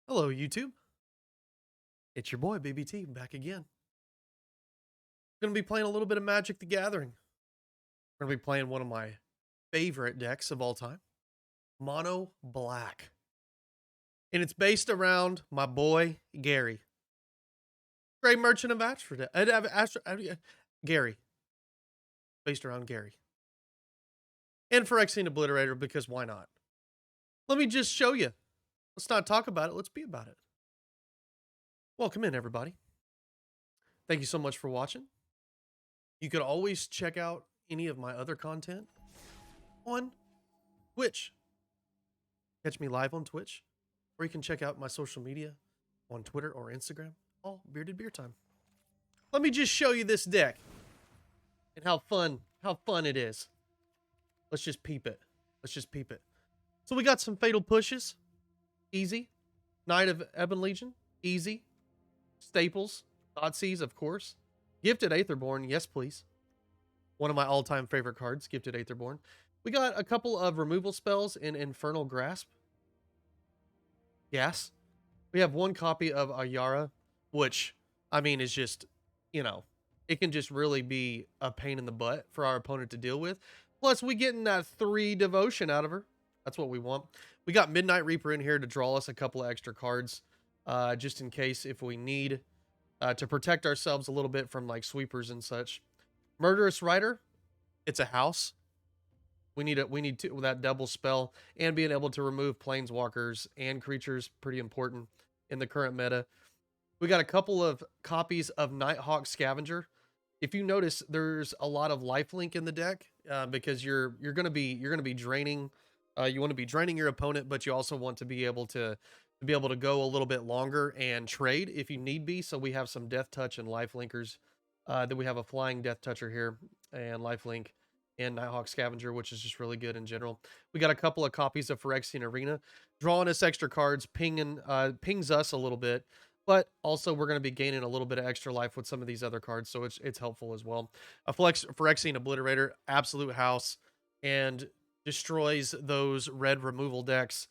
Hello, YouTube. It's your boy, BBT, back again. Gonna be playing a little bit of Magic the Gathering. We're gonna be playing one of my favorite decks of all time, Mono Black. And it's based around my boy, Gary. Great Merchant of Gary. Based around Gary. And Phyrexian Obliterator, because why not? Let me just show you. Let's not talk about it, let's be about it. Welcome in, everybody. Thank you so much for watching. You could always check out any of my other content on Twitch. Catch me live on Twitch, or you can check out my social media on Twitter or Instagram, all Bearded Beer Time. Let me just show you this deck and how fun it is. Let's just peep it. So we got some Fatal Pushes, easy. Knight of Ebon Legion, easy. Staples, Thoughtseize, of course. Gifted Aetherborn, yes please. One of my all-time favorite cards, Gifted Aetherborn. We got a couple of removal spells in Infernal Grasp. Yes. We have one copy of Ayara, which, I mean, is just, it can just really be a pain in the butt for our opponent to deal with. Plus, we getting that 3 devotion out of her. That's what we want. We got Midnight Reaper in here to draw us a couple of extra cards, just in case if we need to protect ourselves a little bit from like sweepers and such. Murderous Rider, it's a house. We need that double spell, and being able to remove planeswalkers and creatures, pretty important in the current meta. We got a couple of copies of Nighthawk Scavenger. If you notice, there's a lot of lifelink in the deck because you're gonna be draining. You want to be draining your opponent, but you also want to be able to go a little bit longer and trade if you need be. So we have some Death Touch and Lifelinkers. Then we have a Flying Death Toucher here and Lifelink and Nighthawk Scavenger, which is just really good in general. We got a couple of copies of Phyrexian Arena, drawing us extra cards, pings us a little bit, but also we're going to be gaining a little bit of extra life with some of these other cards, so it's helpful as well. A Phyrexian Obliterator, absolute house, and destroys those red removal decks.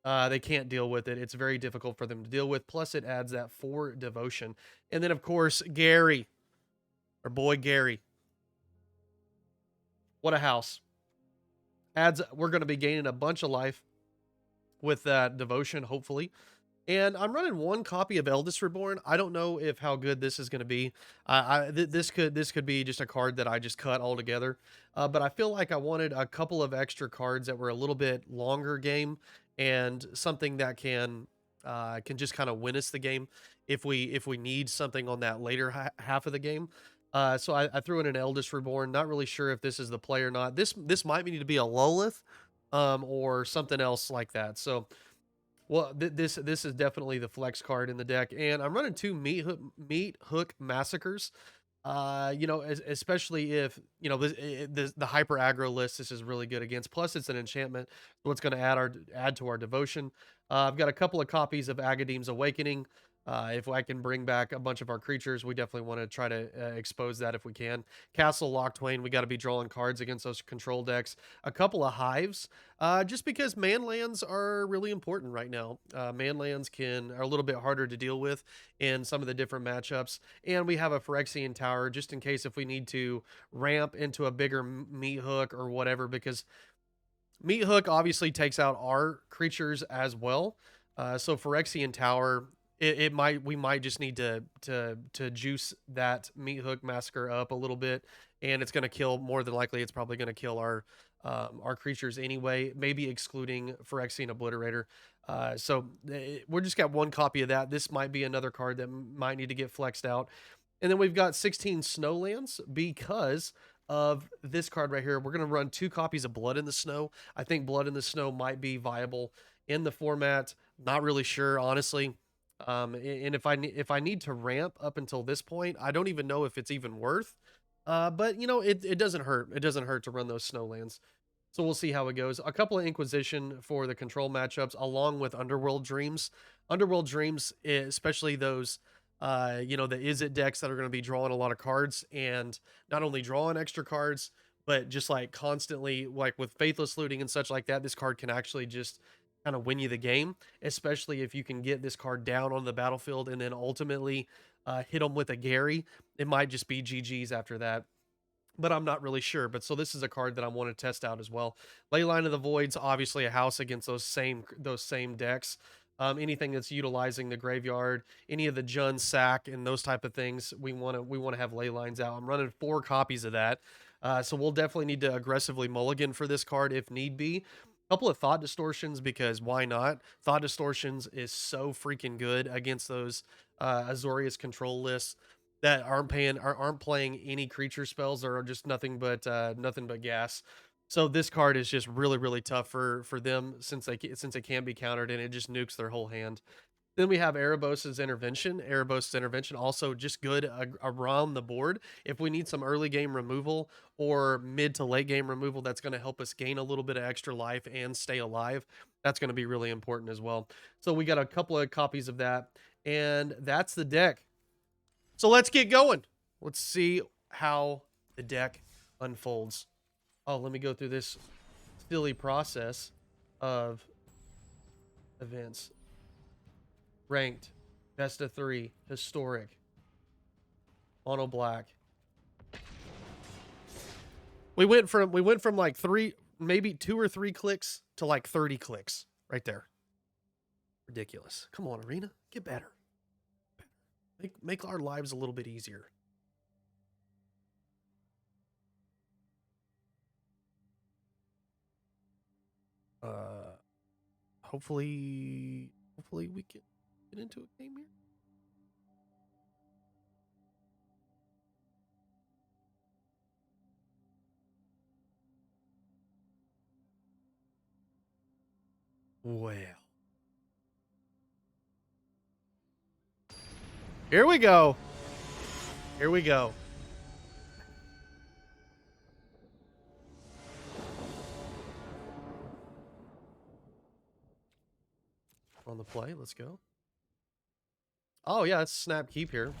They can't deal with it. It's very difficult for them to deal with. Plus, it adds that 4 devotion. And then, of course, Gary, our boy Gary. What a house. We're going to be gaining a bunch of life with that devotion, hopefully. And I'm running one copy of Eldest Reborn. I don't know if how good this is going to be. This could be just a card that I just cut altogether. But I feel like I wanted a couple of extra cards that were a little bit longer game and something that can just kind of win us the game if we need something on that later half of the game. So I threw in an Eldest Reborn. Not really sure if this is the play or not. This might need to be a Lolith, or something else like that. So, well, this is definitely the flex card in the deck, and I'm running 2 Meathook Massacres. Especially if the hyper aggro list, this is really good against. Plus, it's an enchantment, so it's going to add to our devotion. I've got a couple of copies of Agadeem's Awakening. If I can bring back a bunch of our creatures, we definitely want to try to expose that if we can. Castle Locthwain, we got to be drawing cards against those control decks. A couple of Hives, just because man lands are really important right now. Man lands are a little bit harder to deal with in some of the different matchups. And we have a Phyrexian Tower, just in case if we need to ramp into a bigger Meathook or whatever, because Meathook obviously takes out our creatures as well. So Phyrexian Tower, we might just need to juice that Meathook Massacre up a little bit, and it's going to kill, more than likely it's probably going to kill our creatures anyway, maybe excluding Phyrexian Obliterator. We're just got one copy of that. This might be another card that might need to get flexed out. And then we've got 16 Snowlands because of this card right here. We're going to run 2 copies of Blood in the Snow. I think Blood in the Snow might be viable in the format. Not really sure, honestly. And if I need to ramp up until this point, I don't even know if it's even worth. But it doesn't hurt. It doesn't hurt to run those Snowlands. So we'll see how it goes. A couple of Inquisition for the control matchups, along with Underworld Dreams. Underworld Dreams, especially those, the Izzet decks that are going to be drawing a lot of cards, and not only drawing extra cards, but just like constantly, like with Faithless Looting and such like that, this card can actually just kind of win you the game, especially if you can get this card down on the battlefield and then ultimately hit them with a Gary. It might just be GG's after that, but I'm not really sure. But so this is a card that I want to test out as well. Leyline of the Void's obviously a house against those same decks. Anything that's utilizing the graveyard, any of the Jund sack and those type of things, we want to have ley lines out. I'm running 4 copies of that, so we'll definitely need to aggressively mulligan for this card if need be. Couple of Thought Distortions, because why not? Thought Distortions is so freaking good against those Azorius control lists that aren't playing any creature spells or are just nothing but gas. So this card is just really really tough for them, since it can't be countered and it just nukes their whole hand. Then we have Erebos's Intervention. Erebos's Intervention also just good around the board. If we need some early game removal or mid to late game removal, that's going to help us gain a little bit of extra life and stay alive. That's going to be really important as well. So we got a couple of copies of that, and that's the deck. So let's get going. Let's see how the deck unfolds. Oh, let me go through this silly process of events. Ranked, best of 3, historic, mono black. We went from like 3, maybe 2 or 3 clicks to like 30 clicks right there. Ridiculous. Come on, Arena, get better. Make our lives a little bit easier. Hopefully we can get into a game here. Well, here we go. Here we go. On the play, let's go. Oh yeah, it's snap keep here.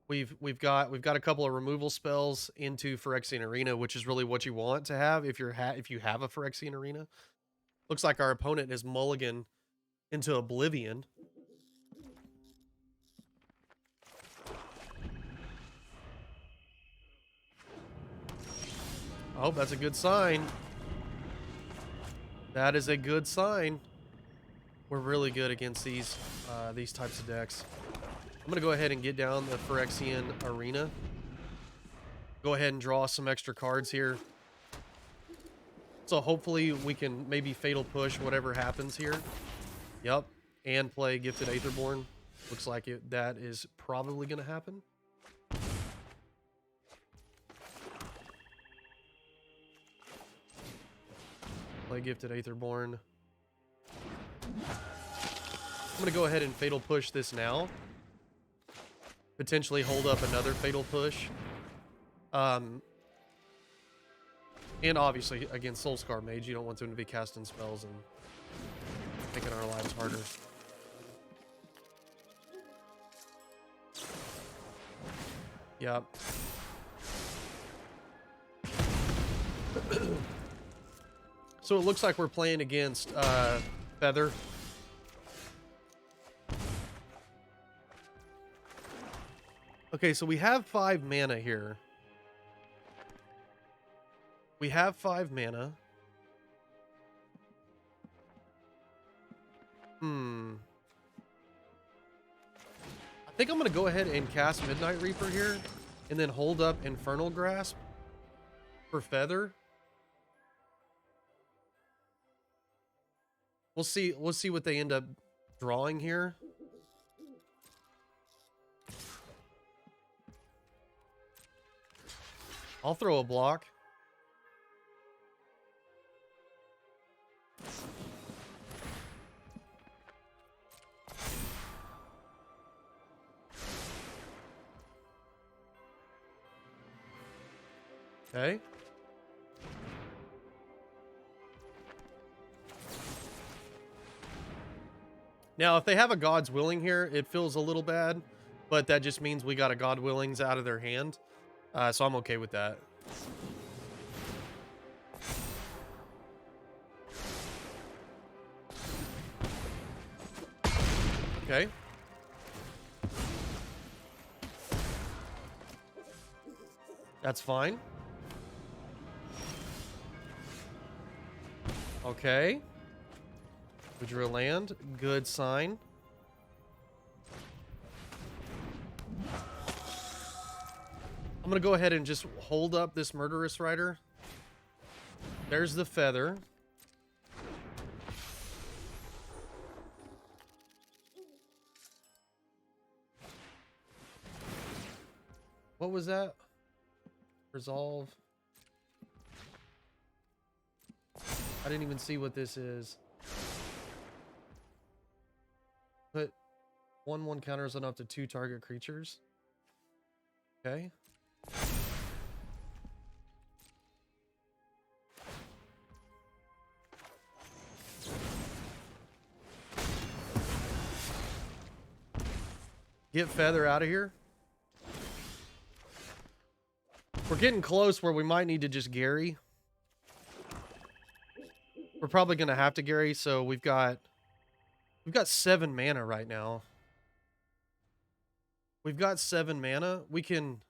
We've got a couple of removal spells into Phyrexian Arena, which is really what you want to have if you have a Phyrexian Arena. Looks like our opponent is mulligan into Oblivion. Oh, that's a good sign. That is a good sign. We're really good against these types of decks. I'm going to go ahead and get down the Phyrexian Arena. Go ahead and draw some extra cards here. So hopefully we can maybe Fatal Push whatever happens here. Yep. And play Gifted Aetherborn. Looks like that is probably going to happen. Play Gifted Aetherborn. I'm going to go ahead and Fatal Push this now. Potentially hold up another Fatal Push. And obviously, against Soulscar Mage, you don't want them to be casting spells and making our lives harder. Yep. So it looks like we're playing against Feather. Okay, so we have 5 mana here. We have 5 mana. I think I'm going to go ahead and cast Midnight Reaper here and then hold up Infernal Grasp for Feather. We'll see what they end up drawing here. I'll throw a block. Okay. Now, if they have a God's Willing here, it feels a little bad, but that just means we got a God Willings out of their hand. So I'm okay with that. Okay. That's fine. Okay. We drew a land. Good sign. I'm going to go ahead and just hold up this Murderous Rider. There's the feather. What was that? Resolve. I didn't even see what this is. Put 1/1 counters on up to 2 target creatures. Okay. Get feather out of here. We're getting close where we might need to just Gary. We're probably going to have to Gary, so we've got 7 mana right now. We've got 7 mana. We can...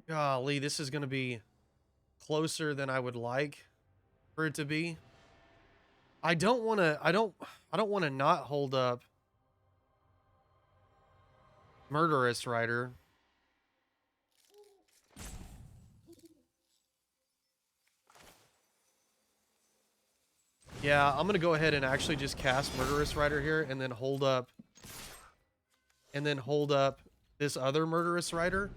Golly, this is going to be closer than I would like for it to be. I don't want to not hold up Murderous Rider. Yeah, I'm going to go ahead and actually just cast Murderous Rider here and then hold up this other Murderous Rider.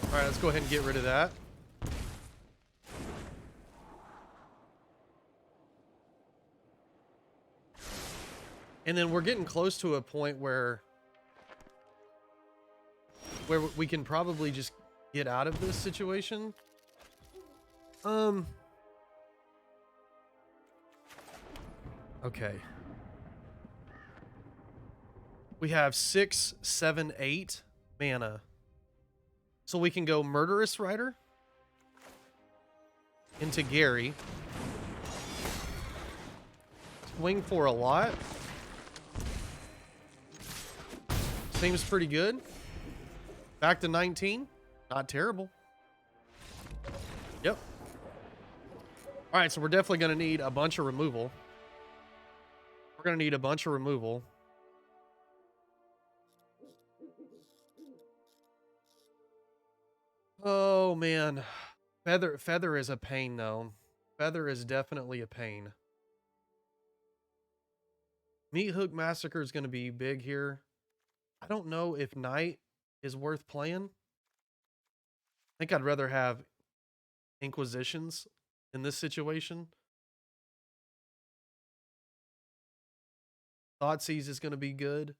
All right, let's go ahead and get rid of that. And then we're getting close to a point where we can probably just get out of this situation. Okay. We have 6, 7, 8 mana. So we can go Murderous Rider into Gary. Swing for a lot. Seems pretty good. Back to 19. Not terrible. Yep. All right, so we're definitely going to need a bunch of removal. We're going to need a bunch of removal. Oh, man. Feather is a pain, though. Feather is definitely a pain. Meathook Massacre is going to be big here. I don't know if Knight is worth playing. I think I'd rather have Inquisitions in this situation. Thoughtseize is going to be good.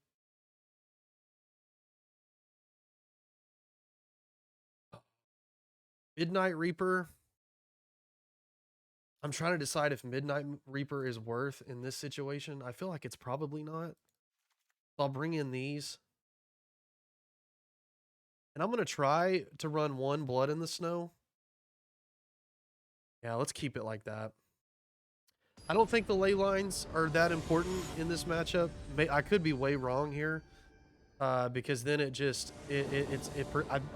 Midnight Reaper. I'm trying to decide if Midnight Reaper is worth in this situation. I feel like it's probably not. So I'll bring in these. And I'm going to try to run 1 Blood in the Snow. Yeah, let's keep it like that. I don't think the ley lines are that important in this matchup. I could be way wrong here. Because then I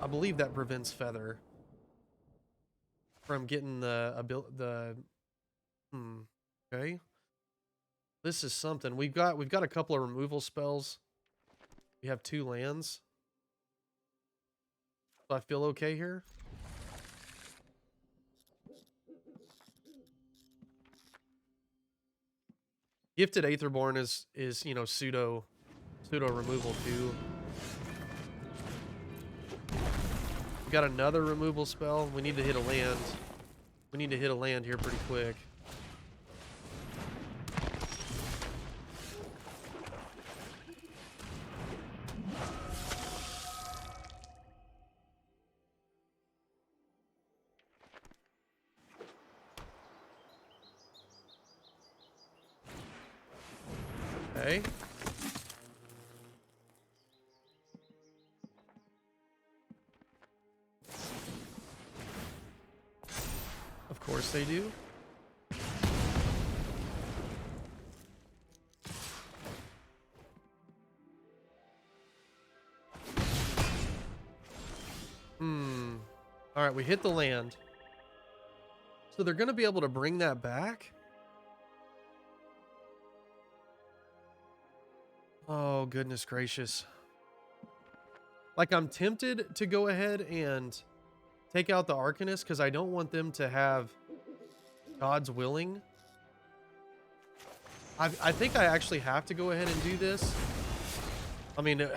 believe that prevents Feather from getting okay. This is something. We've got a couple of removal spells. We have 2 lands. So I feel okay here. Gifted Aetherborn is you know, pseudo removal too. We got another removal spell. We need to hit a land. We need to hit a land here pretty quick. Okay. Of course they do. All right, we hit the land. So they're going to be able to bring that back? Oh, goodness gracious. Like, I'm tempted to go ahead and take out the Arcanist because I don't want them to have God's Willing. I think I actually have to go ahead and do this. I mean,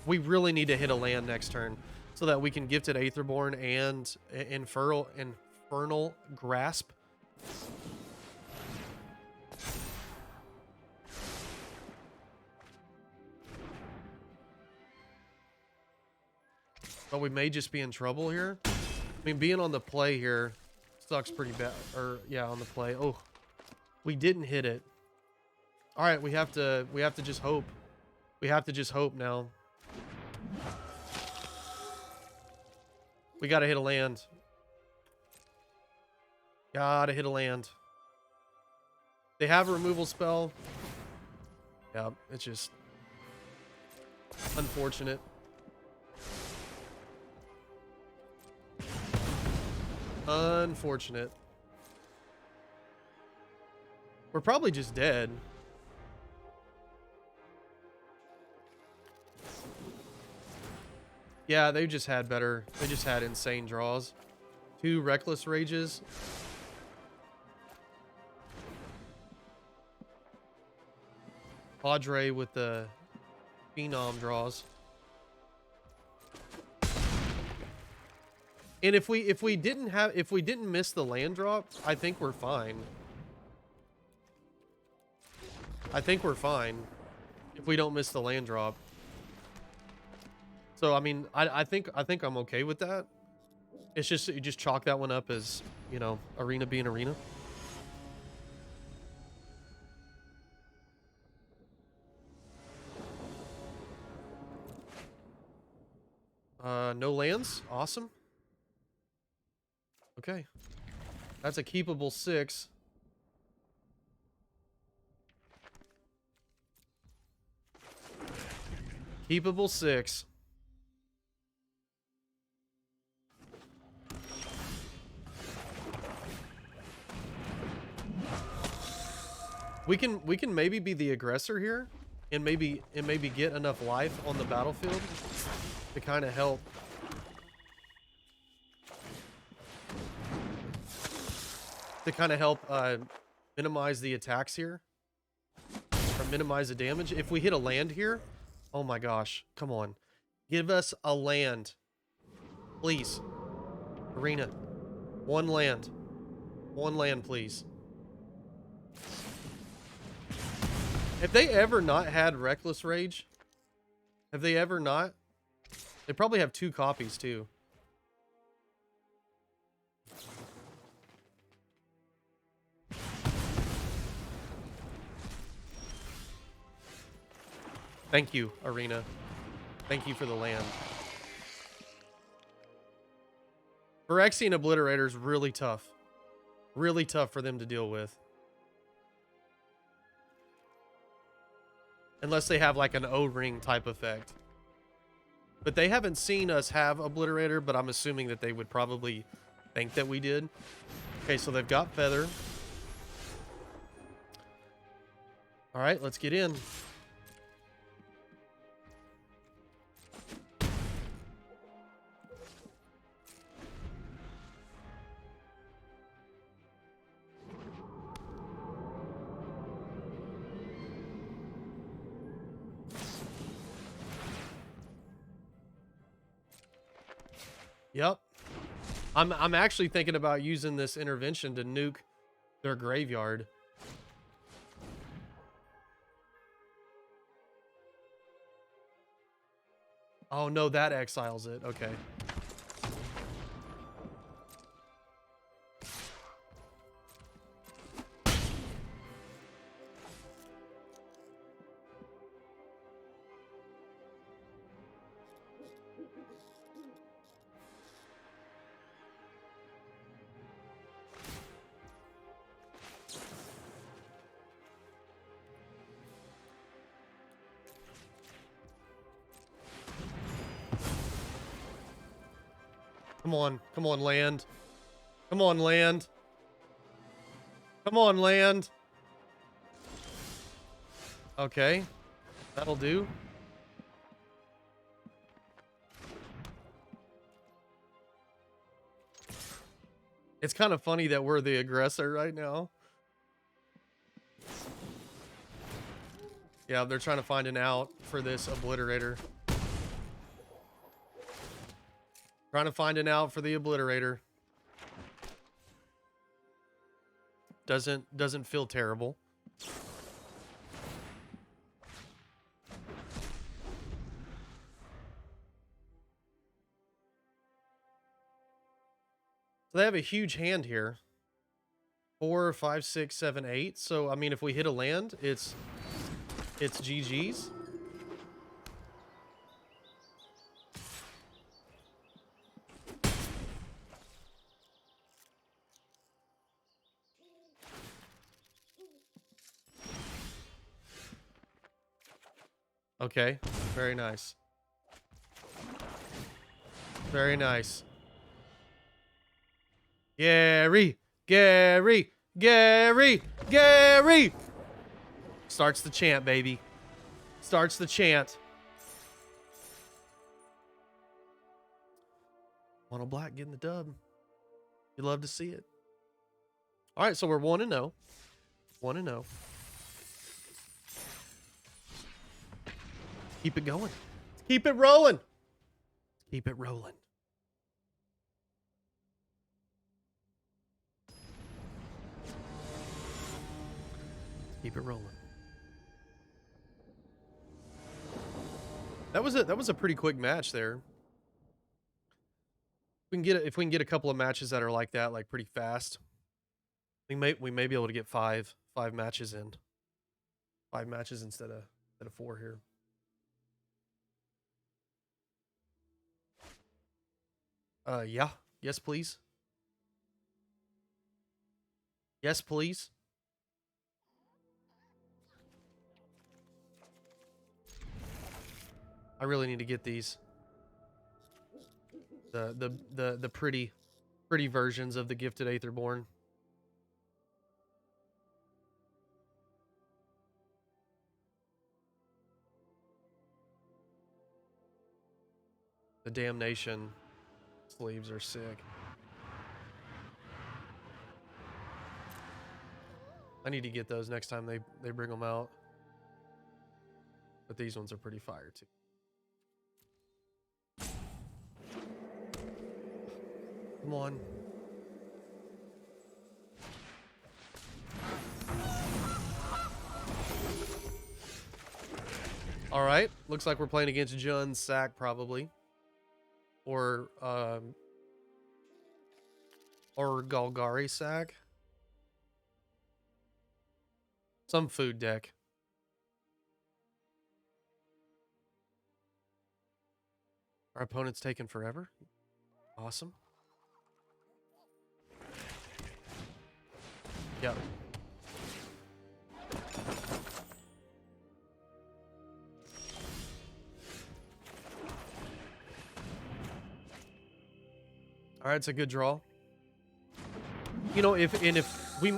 we really need to hit a land next turn so that we can Gifted Aetherborn and Infernal Grasp. But we may just be in trouble here. I mean, being on the play here sucks pretty bad. Or yeah, on the play. Oh, we didn't hit it. All right, we have to just hope. We have to just hope now. We gotta hit a land. Gotta hit a land. They have a removal spell. Yeah, it's just unfortunate. Unfortunate. We're probably just dead. Yeah, they just had better. They just had insane draws. 2 Reckless Rages. Padre with the Phenom draws. And if we didn't miss the land drop, I think we're fine. I think we're fine if we don't miss the land drop. So I mean, I think I'm okay with that. It's just you just chalk that one up as, you know, Arena being Arena. No lands. Awesome. Okay. That's a keepable 6. Keepable 6. We can maybe be the aggressor here and maybe get enough life on the battlefield to kind of help. Minimize the attacks here. Or minimize the damage. If we hit a land here, oh my gosh, come on. Give us a land. Please. Arena. One land. One land, please. Have they ever not had Reckless Rage? Have they ever not? They probably have 2 copies too. Thank you, Arena. Thank you for the land. Phyrexian Obliterator is really tough. Really tough for them to deal with. Unless they have like an O-ring type effect. But they haven't seen us have Obliterator, but I'm assuming that they would probably think that we did. Okay, so they've got Feather. All right, let's get in. Yep. I'm actually thinking about using this intervention to nuke their graveyard. Oh no, that exiles it. Okay. Come on. Come on, land. Come on, land. Come on, land. Okay. That'll do. It's kind of funny that we're the aggressor right now. Yeah, they're trying to find an out for this Obliterator. Trying to find an out for the Obliterator. Doesn't feel terrible. So they have a huge hand here. 4, 5, 6, 7, 8. So I mean, if we hit a land, it's GG's. Okay, very nice. Very nice. Gary! Gary! Gary! Gary! Starts the chant, baby. Starts the chant. Mono black getting the dub. You love to see it. All right, so we're 1-0. 1-0. Keep it going. Keep it rolling. Keep it rolling. Keep it rolling. That was a pretty quick match there. If we can get a couple of matches that are like that, like pretty fast, we may be able to get five matches in. 5 matches instead of 4 here. Yeah. Yes, please. Yes, please. I really need to get these. The pretty versions of the Gifted Aetherborn. The Damnation sleeves are sick. I need to get those next time they bring them out. But these ones are pretty fire too. Come on. All right. Looks like we're playing against Jun Sack probably. Or Golgari Sack. Some food deck. Our opponent's taking forever. Awesome. Yep. All right, it's a good draw. You know, if we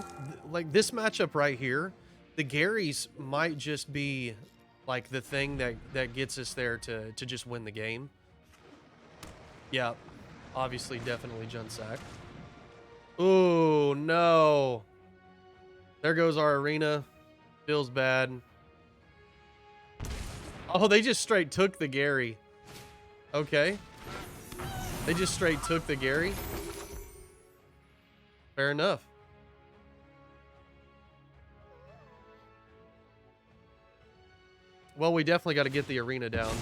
like this matchup right here, the Garys might just be like the thing that gets us there to just win the game. Yeah, obviously, definitely Junsack. Oh no! There goes our arena. Feels bad. Oh, they just straight took the Gary. Okay. They just straight took the Gary. Fair enough. Well, we definitely got to get the arena down.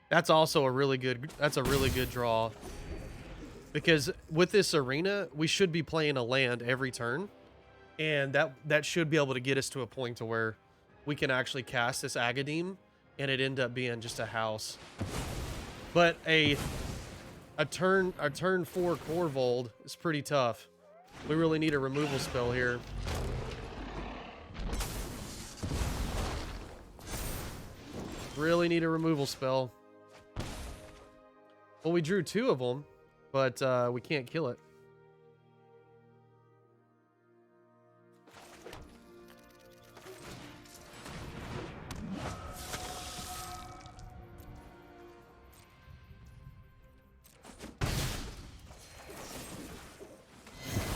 That's also a really good draw. Because with this arena, we should be playing a land every turn. And that should be able to get us to a point to where we can actually cast this Agadeem and it end up being just a house. But a A turn 4 Corvold is pretty tough. We really need a removal spell here. Really need a removal spell. Well, we drew 2 of them, but we can't kill it.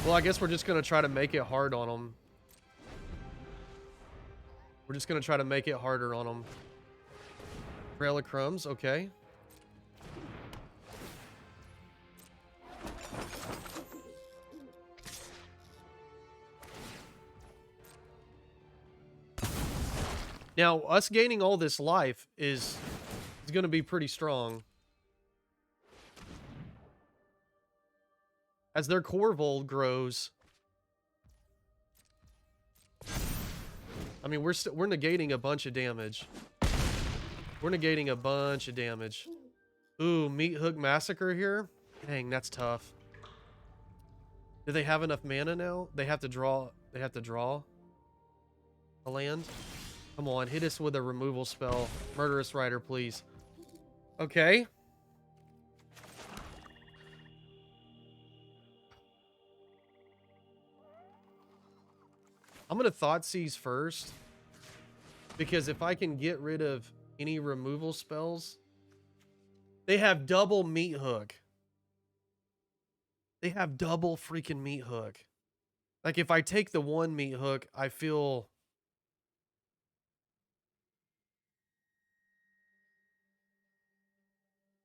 Well, I guess we're just going to try to make it hard on them. We're just going to try to make it harder on them. Trail of Crumbs, okay. Now, us gaining all this life is going to be pretty strong. As their Corvold grows, I mean, we're negating a bunch of damage. We're negating a bunch of damage. Ooh, Meathook Massacre here? Dang, that's tough. Do they have enough mana now? They have to draw a land? Come on, hit us with a removal spell. Murderous Rider, please. Okay. I'm going to Thoughtseize first, because if I can get rid of any removal spells, they have double Meathook. They have double freaking Meathook. Like, if I take the one Meathook, I feel...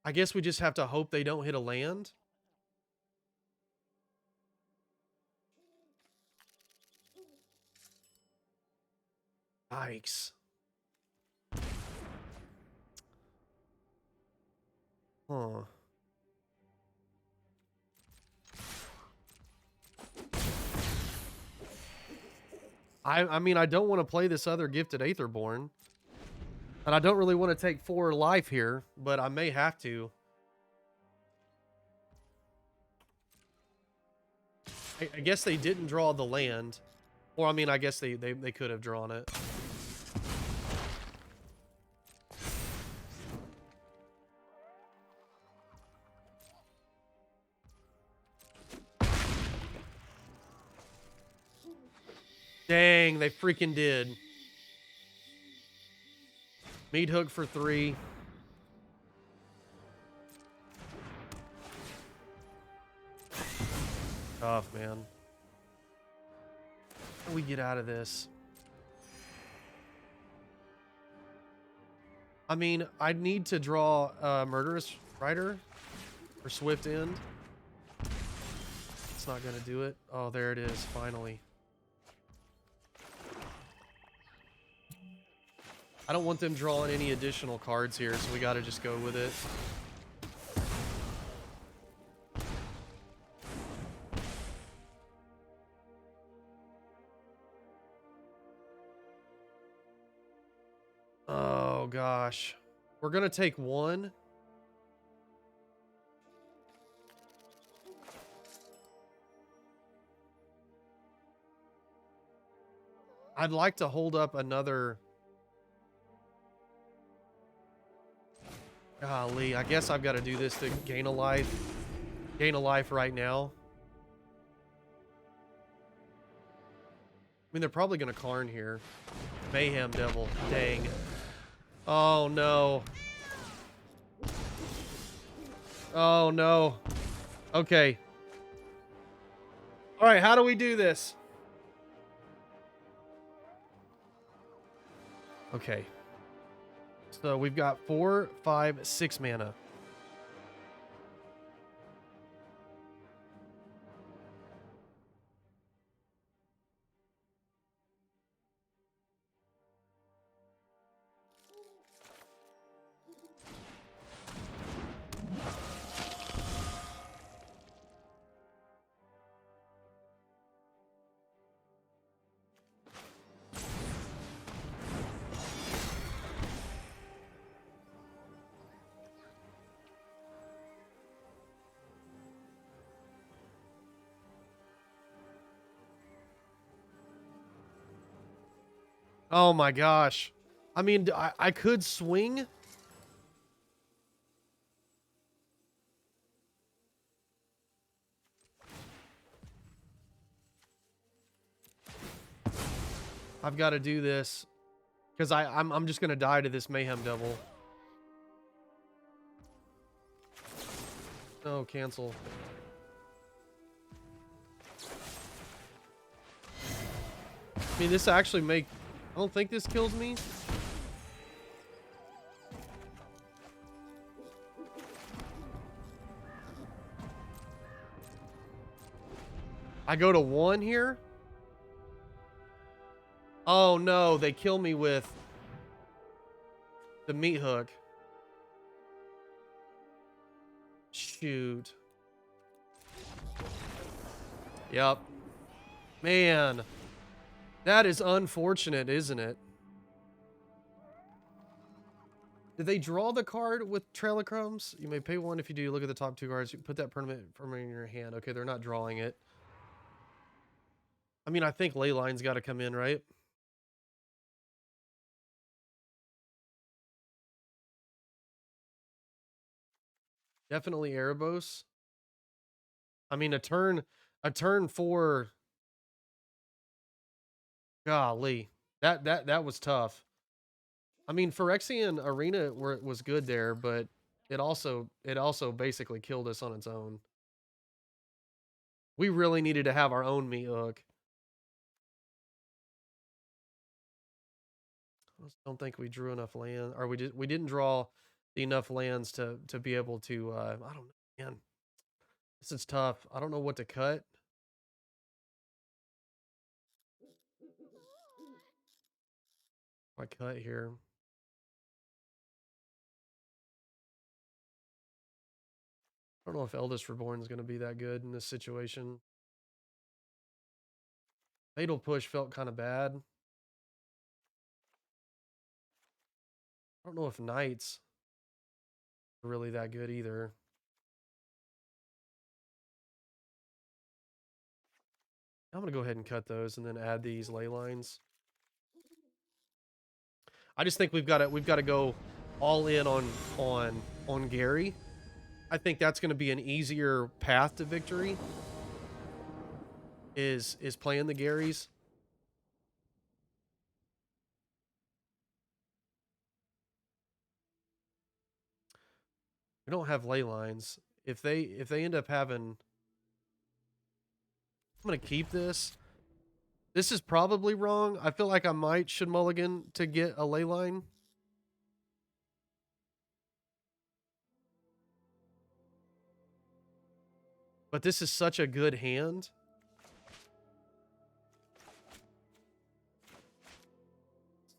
I guess we just have to hope they don't hit a land. Yikes. Huh. I mean, I don't want to play this other Gifted Aetherborn. And I don't really want to take 4 life here, but I may have to. I guess they didn't draw the land. Or, I mean, I guess they could have drawn it. Dang, they freaking did. Meathook for 3. Tough, man. How do we get out of this? I mean, I need to draw Murderous Rider for Swift End. It's not going to do it. Oh, there it is, finally. I don't want them drawing any additional cards here, so we got to just go with it. Oh, gosh. We're going to take 1. I'd like to hold up another... Golly, I guess I've got to do this to gain a life. Gain a life right now. I mean, they're probably going to Karn here. Mayhem Devil. Dang. Oh, no. Oh, no. Okay. All right, how do we do this? Okay. So we've got 4, 5, 6 mana. Oh my gosh. I mean, I could swing. I've got to do this because I'm just gonna die to this Mayhem Devil. No, cancel. I mean, this actually I don't think this kills me. I go to 1 here. Oh no, they kill me with the Meathook. Shoot. Yep. Man. That is unfortunate, isn't it? Did they draw the card with Trail of Crumbs? You may pay 1 if you do. Look at the top 2 cards. You put that permanent in your hand. Okay, they're not drawing it. I mean, I think Leyline's got to come in, right? Definitely Erebos. I mean, a turn 4. Golly, that was tough. I mean, Phyrexian Arena was good there, but it also basically killed us on its own. We really needed to have our own Meathook. I just don't think we drew enough land, or we didn't draw enough lands to be able to. I don't know, man. This is tough. I don't know what to cut. I cut here. I don't know if Eldest Reborn is going to be that good in this situation. Fatal Push felt kind of bad. I don't know if Knights are really that good either. I'm going to go ahead and cut those and then add these ley lines. I just think we've got to go all in on Gary. I think that's going to be an easier path to victory. Is playing the Garys. We don't have ley lines. If they end up having, I'm going to keep this. This is probably wrong. I feel like I should mulligan to get a ley line. But this is such a good hand.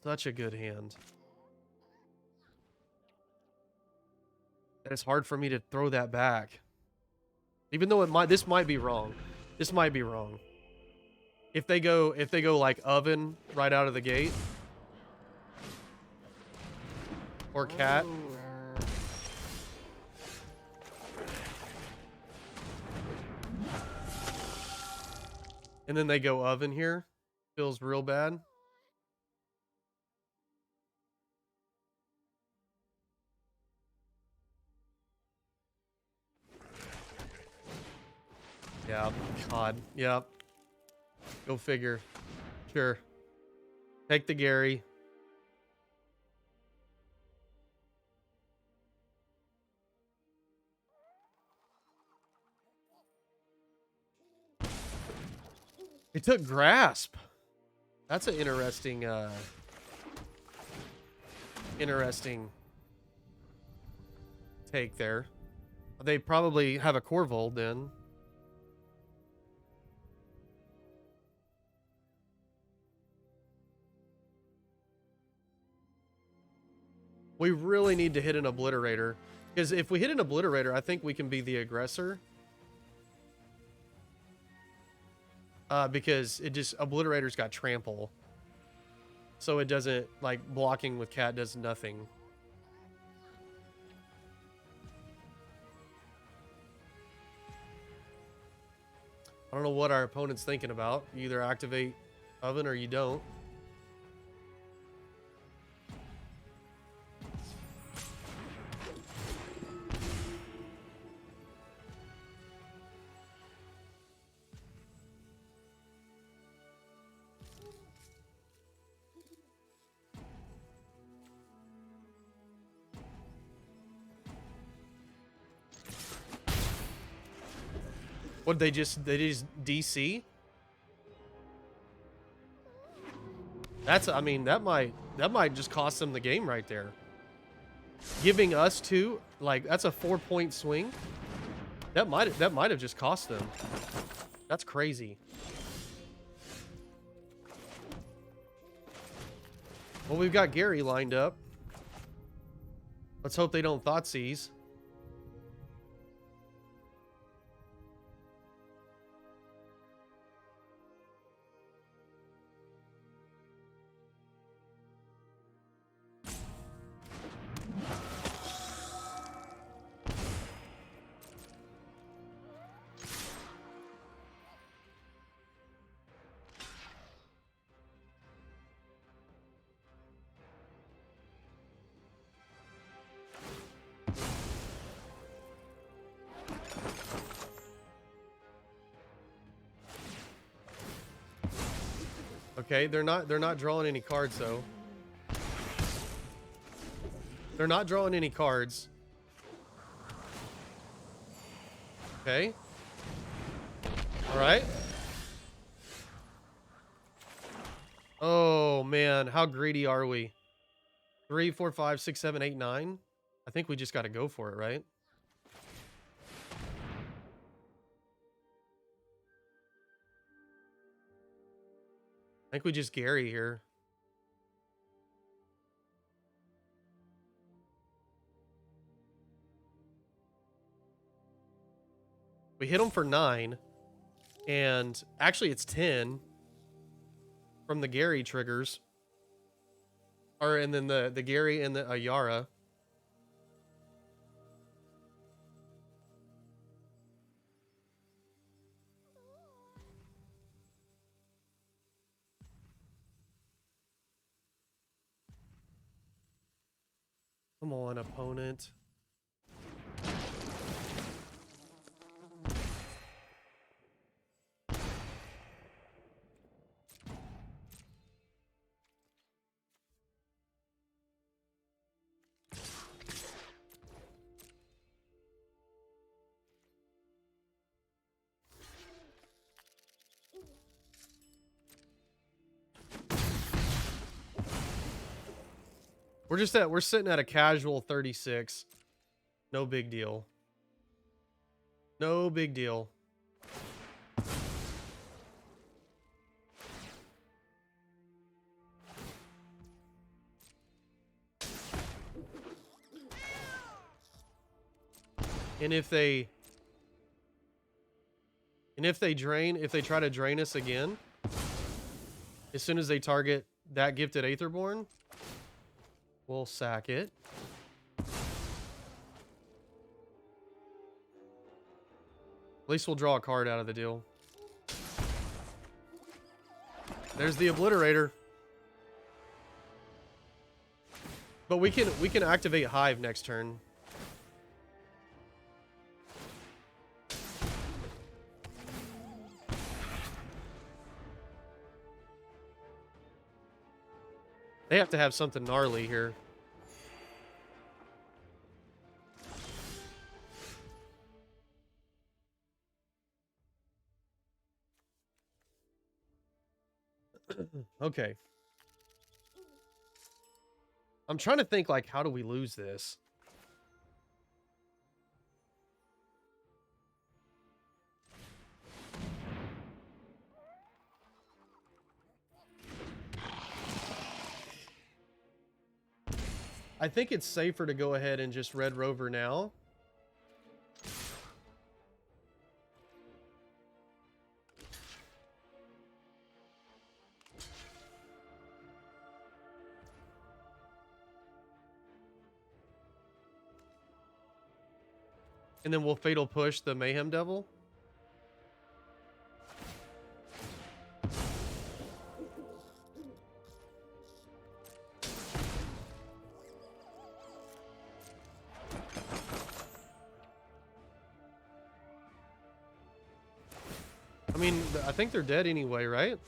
Such a good hand. That it's hard for me to throw that back. Even though this might be wrong. This might be wrong. If they go like oven right out of the gate. Or cat. And then they go oven here. Feels real bad. Yeah, God. Yep. Go figure. Sure. Take the Gary. He took Grasp. That's an interesting interesting take there. They probably have a Corvold then. We really need to hit an Obliterator. Because if we hit an Obliterator, I think we can be the aggressor. Because Obliterator's got trample. So it doesn't, like, blocking with cat does nothing. I don't know what our opponent's thinking about. You either activate oven or you don't. What they just DC? That's, I mean, that might just cost them the game right there. Giving us 2, like, that's a 4-point swing. That might have just cost them. That's crazy. Well, we've got Gary lined up. Let's hope they don't Thoughtseize. Okay, they're not drawing any cards though. They're not drawing any cards. Okay. All right. Oh man, how greedy are we? 3, 4, 5, 6, 7, 8, 9. I think we just got to go for it, right? I think we just Gary here. We hit him for 9. And actually it's 10 from the Gary triggers. Or, and then the Gary and the Ayara. Come on, opponent. We're sitting at a casual 36. No big deal. No big deal. And if they try to drain us again, as soon as they target that Gifted Aetherborn, we'll sack it. At least we'll draw a card out of the deal. There's the Obliterator. But we can activate Hive next turn. They have to have something gnarly here. Okay. I'm trying to think, like, how do we lose this? I think it's safer to go ahead and just Red Rover now. And then we'll Fatal Push the Mayhem Devil. I mean, I think they're dead anyway, right?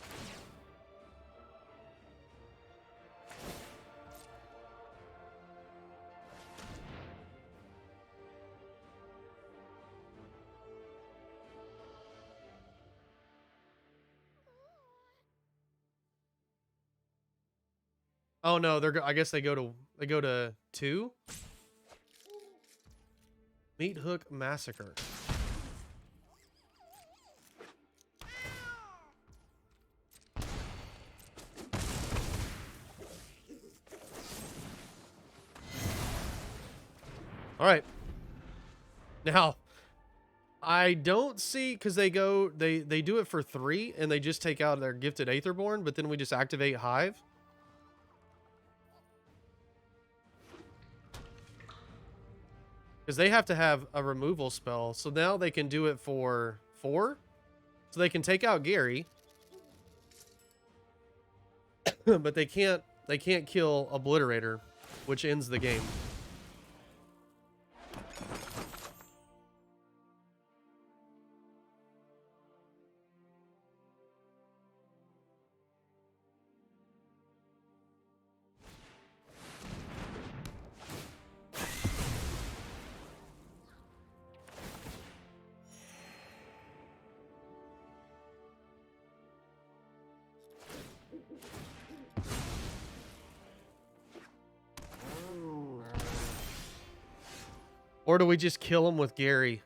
Oh no, I guess they go to 2. Meathook Massacre. All right. Now, I don't see, because they do it for 3 and they just take out their Gifted Aetherborn, but then we just activate Hive. Because they have to have a removal spell, so now they can do it for 4. So they can take out Gary, but they can't kill Obliterator, which ends the game. Or do we just kill him with Gary?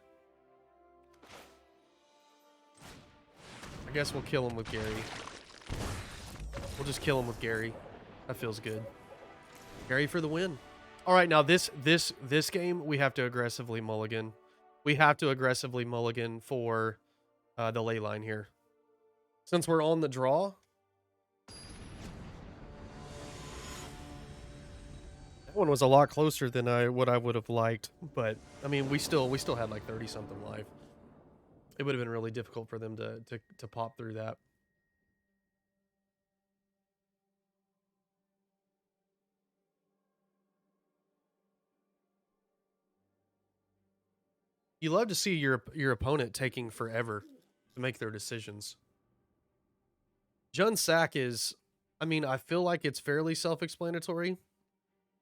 I guess we'll kill him with Gary. We'll just kill him with Gary. That feels good. Gary for the win. All right, now this game we have to aggressively mulligan. We have to aggressively mulligan for the ley line here. Since we're on the draw. That one was a lot closer than what I would have liked, but I mean, we still had like 30 something life. It would have been really difficult for them to pop through that. You love to see your opponent taking forever to make their decisions. Jun Sack is, I mean, I feel like it's fairly self-explanatory.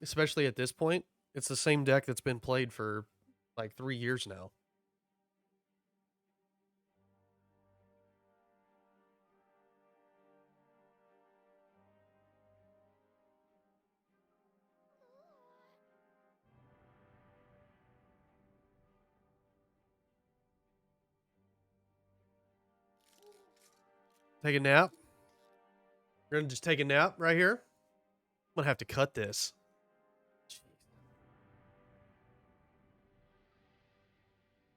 Especially at this point, it's the same deck that's been played for like 3 years now. Take a nap. We're gonna just take a nap right here. I'm gonna have to cut this.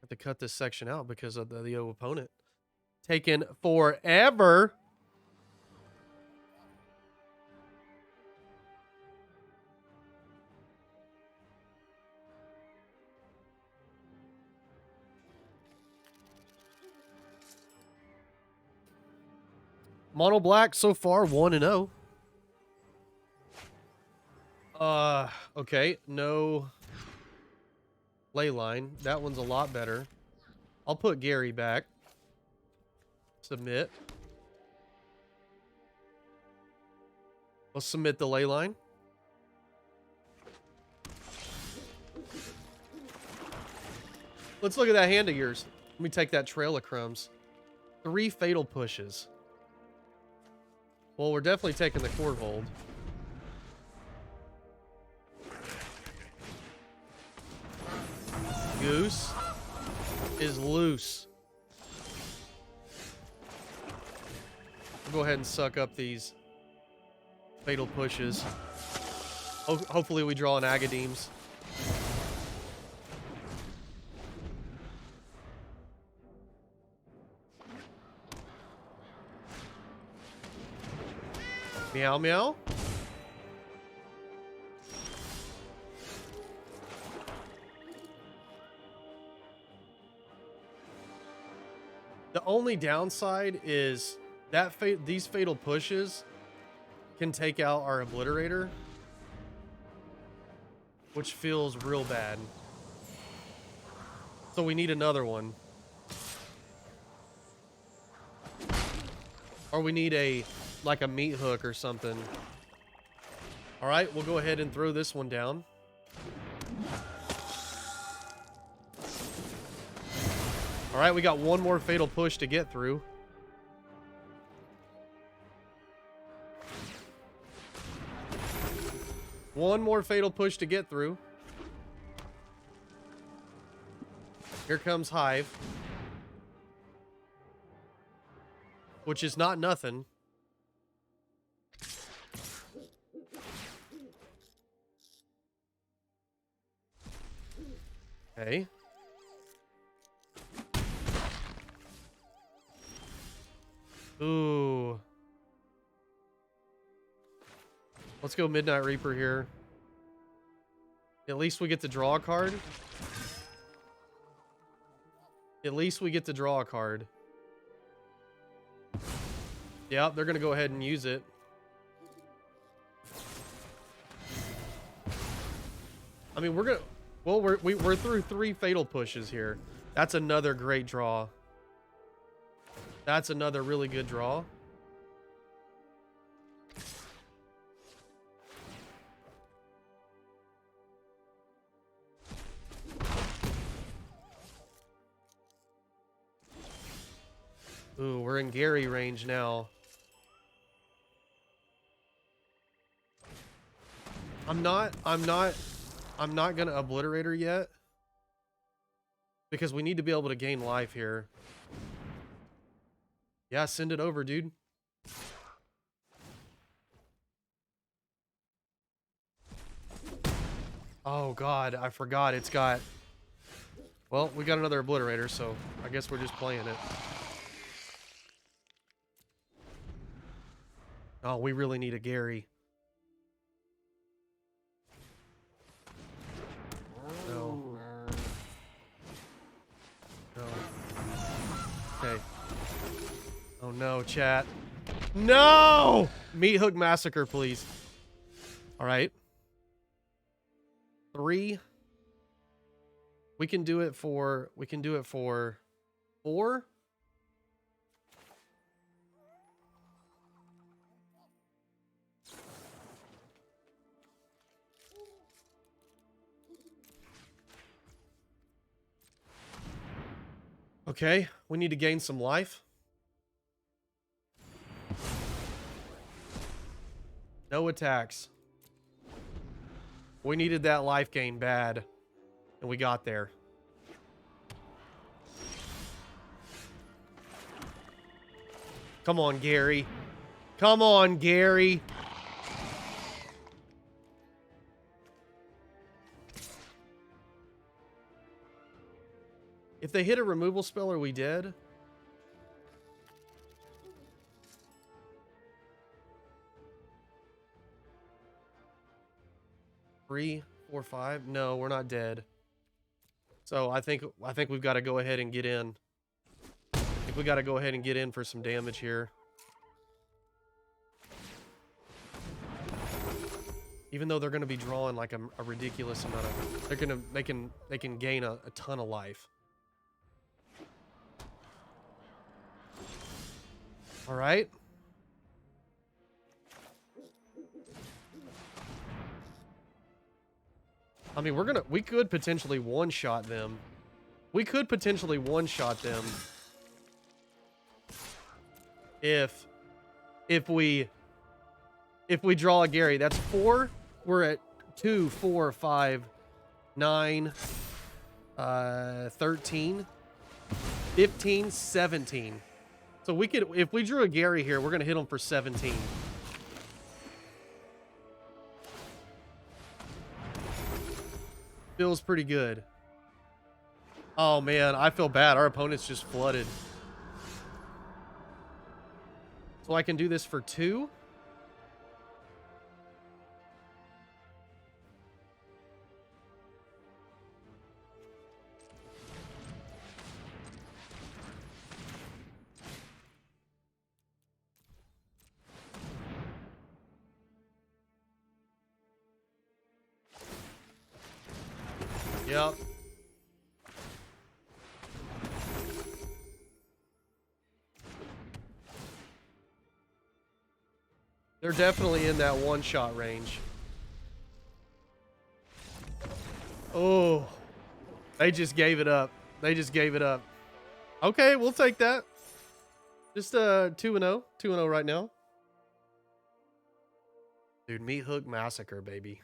Have to cut this section out because of the opponent taking forever. Mono black so far 1-0. Okay, no ley line. That one's a lot better. I'll put Gary back. Submit. We'll submit the ley line. Let's look at that hand of yours. Let me take that trail of crumbs. 3 fatal pushes. Well, we're definitely taking the Court Hold. Goose is loose. We'll go ahead and suck up these fatal pushes. Hopefully we draw an Agadeem's. Meow meow. The only downside is that these fatal pushes can take out our Obliterator, which feels real bad. So we need another one. Or we need like a Meathook or something. All right, we'll go ahead and throw this one down. All right, we got one more fatal push to get through. One more fatal push to get through. Here comes Hive. Which is not nothing. Okay. Ooh. Let's go Midnight Reaper here. At least we get to draw a card. At least we get to draw a card. Yep, they're going to go ahead and use it. I mean, we're going to... Well, we're through 3 fatal pushes here. That's another great draw. That's another really good draw. Ooh, we're in Gary range now. I'm not gonna Obliterator yet. Because we need to be able to gain life here. Yeah, send it over, dude. Oh god, I forgot it's got... Well, we got another Obliterator, so I guess we're just playing it. Oh, we really need a Gary. No. No. Okay. Oh no, chat. No! Meathook Massacre, please. Alright. 3. We can do it for 4. Okay, we need to gain some life. No attacks. We needed that life gain bad, and we got there. Come on, Gary. Come on, Gary. If they hit a removal spell, are we dead? Three, 4, 5. No, we're not dead. So I think we've got to go ahead and get in. I think we got to go ahead and get in for some damage here. Even though they're going to be drawing like a ridiculous amount of, they can gain a ton of life. All right. I mean, we could potentially one-shot them. We could potentially one-shot them if we draw a Gary. That's 4. We're at 2, 4, 5, 9, 13, 15, 17. So we could, if we drew a Gary here, we're going to hit him for 17. Feels pretty good. Oh man, I feel bad. Our opponent's just flooded. So I can do this for 2. Yep. They're definitely in that one-shot range. Oh. They just gave it up. They just gave it up. Okay, we'll take that. Just 2-0. 2-0 right now. Dude, Meathook Massacre, baby.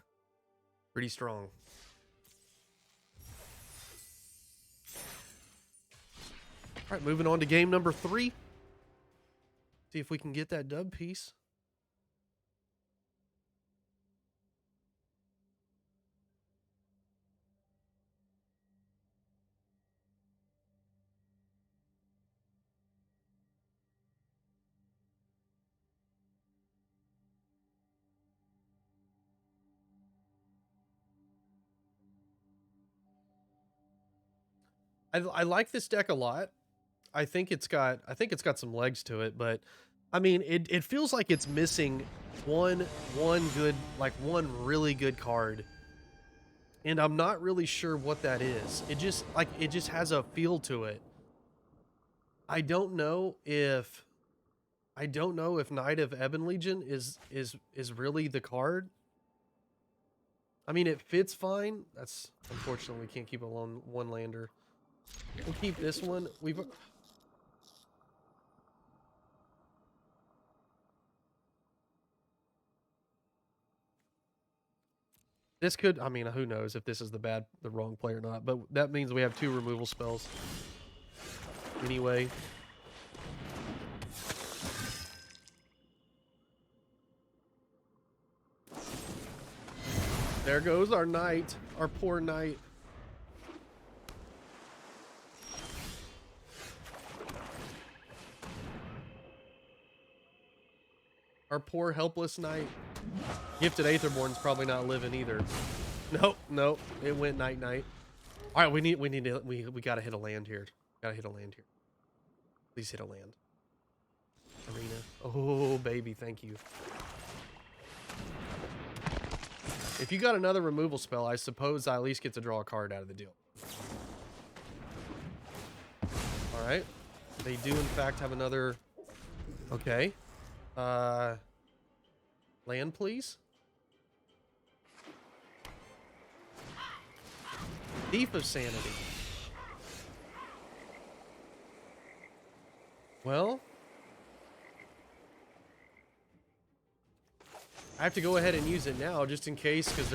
Pretty strong. All right, moving on to game number 3. See if we can get that dub piece. I like this deck a lot. I think it's got some legs to it, but I mean it feels like it's missing one good, like one really good card. And I'm not really sure what that is. It just has a feel to it. I don't know if Knight of Ebon Legion is really the card. I mean, it fits fine. That's unfortunately we can't keep a one lander. We'll keep this one. This could, I mean, who knows if this is the wrong play or not, but that means we have 2 removal spells. Anyway. There goes our knight, our poor knight. Our poor helpless knight. Gifted Aetherborn's probably not living either. Nope. It went night. All right, we gotta hit a land here. Please hit a land. Arena. Oh baby, thank you. If you got another removal spell, I suppose I at least get to draw a card out of the deal. All right. They do in fact have another. Okay. Land, please. Thief of Sanity. Well, I have to go ahead and use it now just in case, because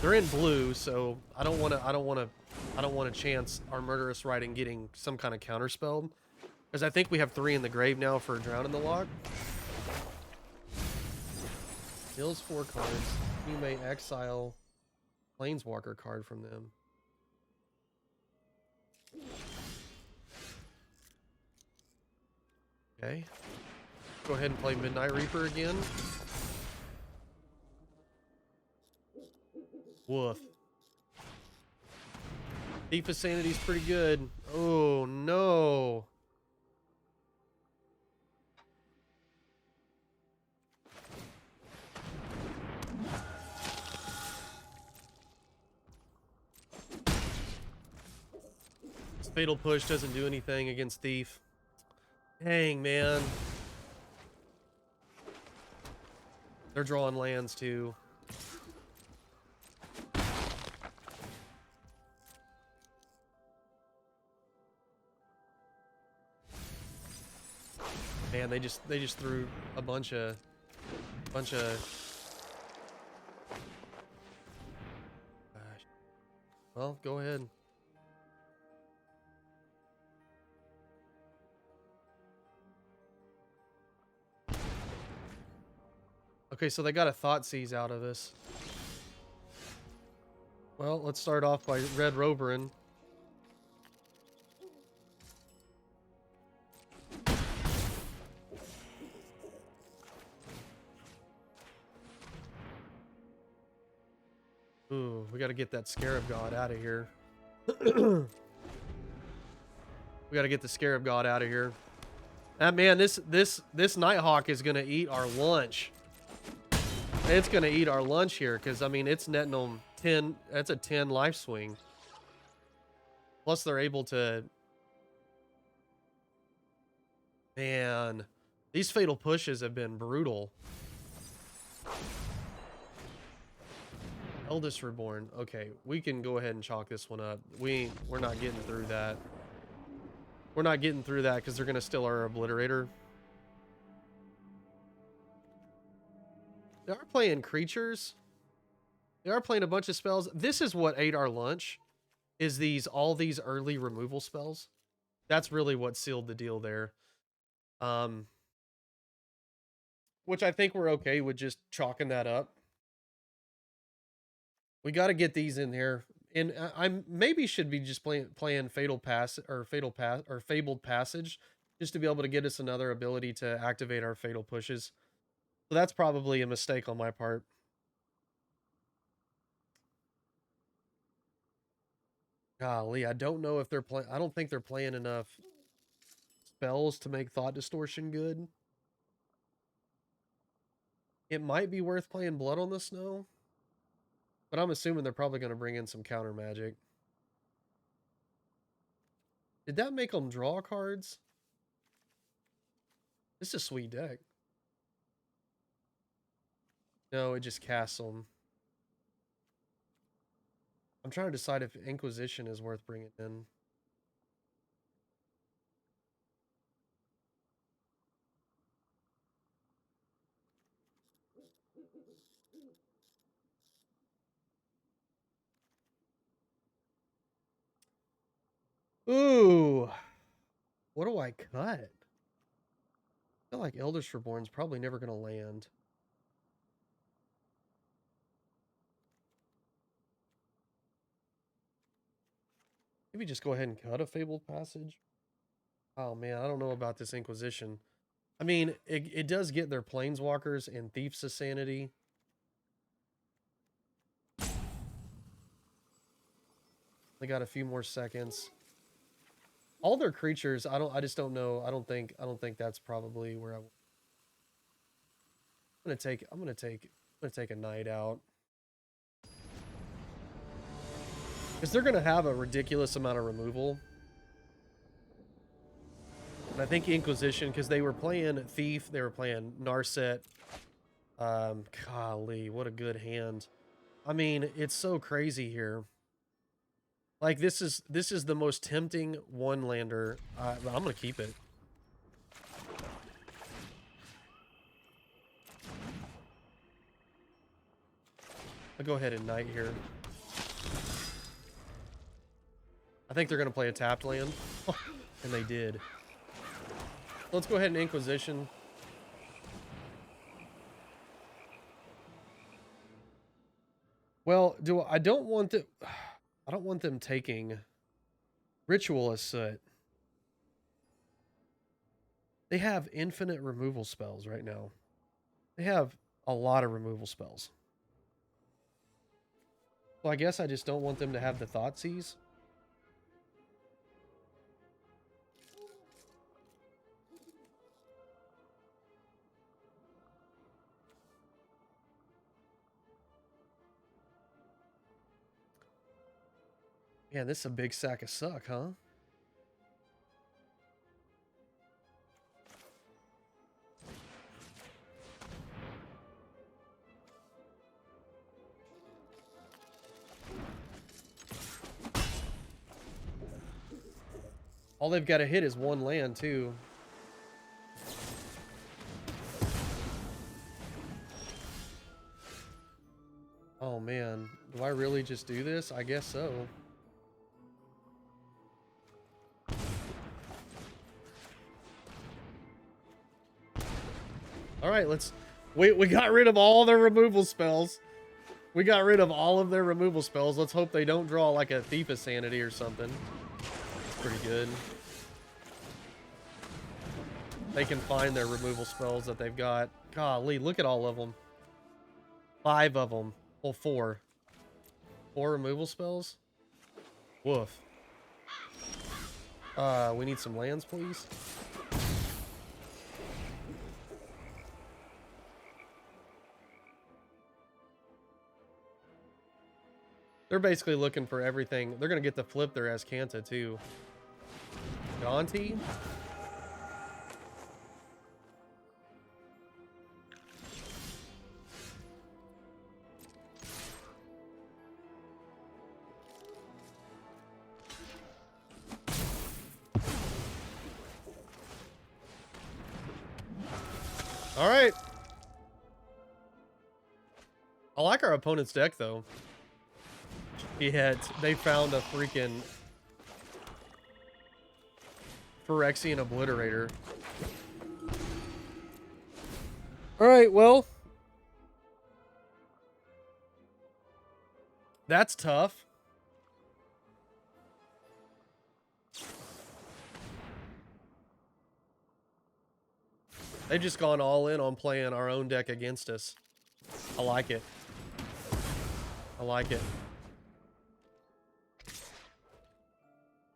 they're in blue, so I don't want to chance our Murderous Rider getting some kind of counter spell, because I think we have 3 in the grave now for Drown in the Loch. Deals 4 cards. You may exile Planeswalker card from them. Okay. Go ahead and play Midnight Reaper again. Woof. Thief of Sanity's pretty good. Oh, no. This Fatal Push doesn't do anything against Thief. Dang, man. They're drawing lands, too. Man, they just threw a bunch of well, go ahead. Okay, so they got a Thoughtseize out of this. Well, let's start off by Red Roverin. Ooh, we got to get that Scarab God out of here. We got to get the Scarab God out of here. Man, this Nighthawk is gonna eat our lunch. It's gonna eat our lunch here, because I mean it's netting them 10. That's a 10 life swing. Plus they're able to. Man, these Fatal Pushes have been brutal. Eldest Reborn. Okay, we can go ahead and chalk this one up. We're not getting through that. We're not getting through that because they're gonna steal our Obliterator. They are playing creatures. They are playing a bunch of spells. This is what ate our lunch, is all these early removal spells. That's really what sealed the deal there. Which I think we're okay with just chalking that up. We got to get these in here. And I maybe should be just playing Fabled Passage, just to be able to get us another ability to activate our fatal pushes. So that's probably a mistake on my part. Golly, I don't know if they're playing. I don't think they're playing enough spells to make Thought Distortion good. It might be worth playing Blood on the Snow, but I'm assuming they're probably going to bring in some counter magic. Did that make them draw cards? This is a sweet deck. No, it just casts them. I'm trying to decide if Inquisition is worth bringing in. Ooh. What do I cut? I feel like Eldest Reborn's probably never going to land. Maybe just go ahead and cut a Fabled Passage. Oh man, I don't know about this Inquisition. I mean, it does get their Planeswalkers and Thief's of Sanity. They got a few more seconds. All their creatures, I just don't know. I don't think that's probably where I'm gonna take a night out. Because they're gonna have a ridiculous amount of removal. And I think Inquisition, because they were playing Thief, they were playing Narset. Golly, what a good hand. I mean, it's so crazy here. Like, this is the most tempting one-lander. I'm going to keep it. I'll go ahead and Knight here. I think they're going to play a tapped land. And they did. Let's go ahead and Inquisition. Well, I don't want them taking Ritual of Soot. They have infinite removal spells right now. They have a lot of removal spells. So I guess I just don't want them to have the Thoughtseize. Man, this is a big sack of suck, huh? All they've got to hit is one land, too. Oh, man. Do I really just do this? I guess so. All right, we got rid of all their removal spells. We got rid of all of their removal spells. Let's hope they don't draw like a Thief of Sanity or something. That's pretty good. They can find their removal spells that they've got. Golly, look at all of them. 5 of them. Well, 4. 4 removal spells? Woof. We need some lands, please. They're basically looking for everything. They're going to get the flip their Azcanta, too. Dante? All right. I like our opponent's deck, though. They found a freaking Phyrexian Obliterator. Alright, well. That's tough. They've just gone all in on playing our own deck against us. I like it. I like it.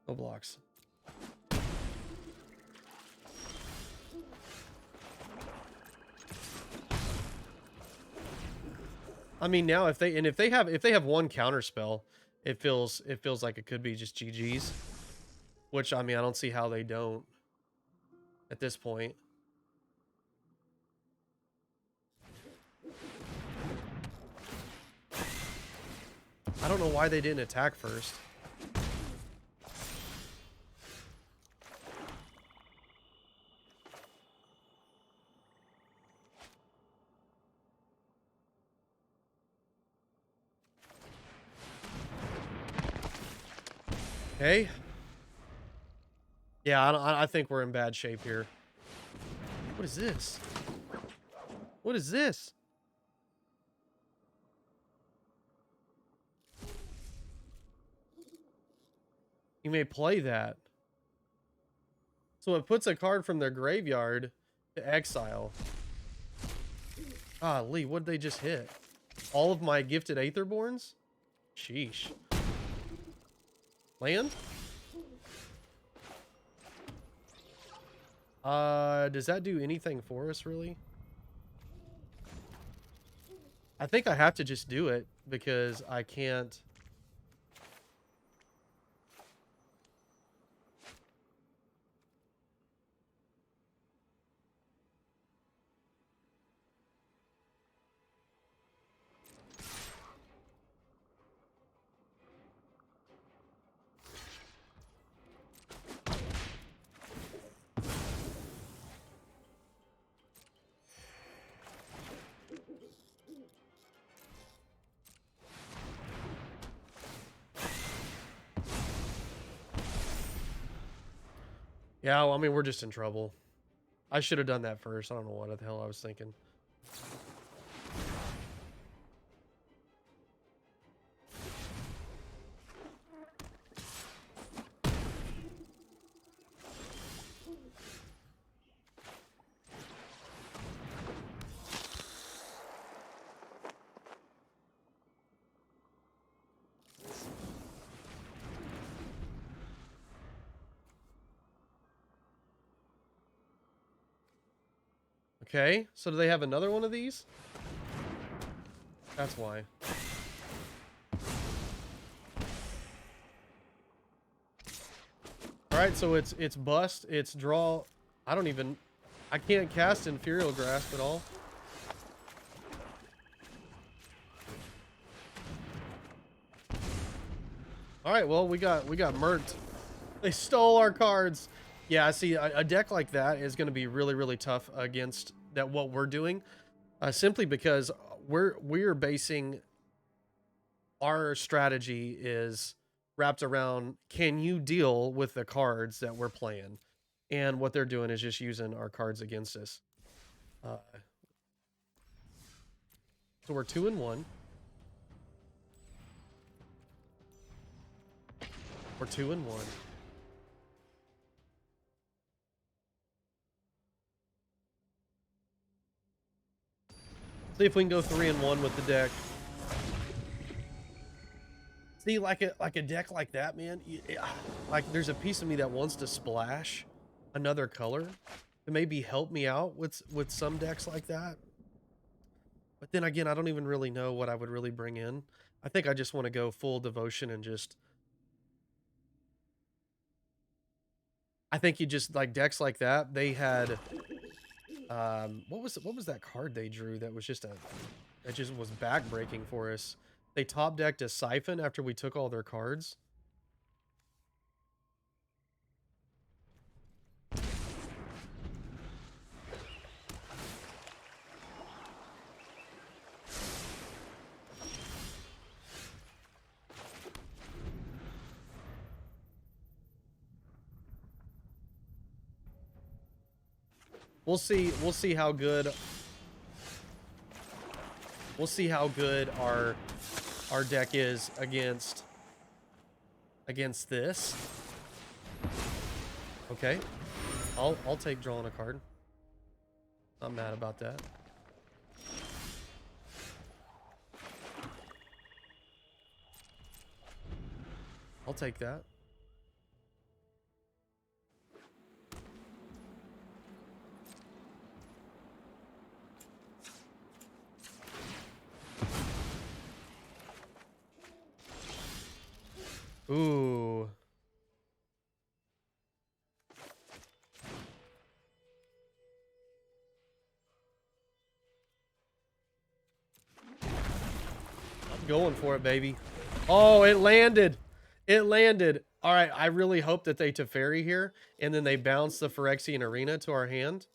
No blocks. I mean, now if they have one counter spell, it feels like it could be just GG's. Which, I mean, I don't see how they don't at this point. I don't know why they didn't attack first. Okay. Yeah, I think we're in bad shape here. What is this? What is this? You may play that. So it puts a card from their graveyard to exile. Ah, Lee, what did they just hit? All of my Gifted Aetherborns? Sheesh. Land? Does that do anything for us, really? I think I have to just do it because I can't. Yeah, well, I mean, we're just in trouble. I should have done that first. I don't know what the hell I was thinking. Okay, so do they have another one of these? That's why. Alright, so it's bust, it's draw. I can't cast Infernal Grasp at all. Alright, well, we got murked. They stole our cards. Yeah, see, a deck like that is going to be really, really tough against what we're doing. Simply because we're basing our strategy is wrapped around, can you deal with the cards that we're playing? And what they're doing is just using our cards against us. So we're 2-1. We're 2-1. See if we can go 3-1 with the deck. See, like a deck like that, man. Like, there's a piece of me that wants to splash another color to maybe help me out with some decks like that. But then again, I don't even really know what I would really bring in. I think I just want to go full devotion and just. I think you just like decks like that. They had. What was that card they drew that was just was backbreaking for us? They top decked a Siphon after we took all their cards. We'll see. We'll see how good. We'll see how good our deck is against this. Okay. I'll take drawing a card. Not mad about that. I'll take that. Ooh. I'm going for it, baby. Oh, it landed. It landed. All right, I really hope that they Teferi here, and then they bounce the Phyrexian Arena to our hand.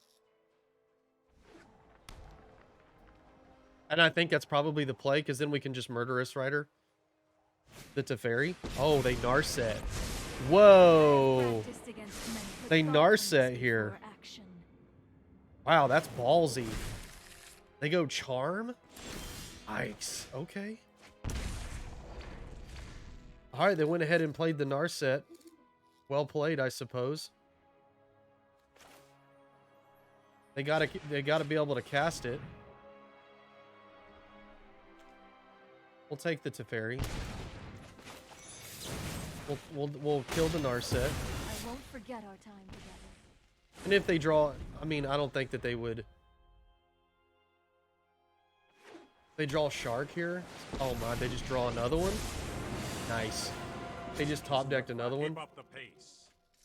And I think that's probably the play, because then we can just Murderous Rider the Teferi. Oh, they Narset. Whoa. They Narset here. Wow, that's ballsy. They go Charm? Nice. Okay. All right, they went ahead and played the Narset. Well played, I suppose. They gotta be able to cast it. We'll take the Teferi. We'll kill the Narset. I won't forget our time together. And if they draw, I mean, I don't think that they would. They draw Shark here. Oh my, they just draw another one. Nice. They just top decked another one.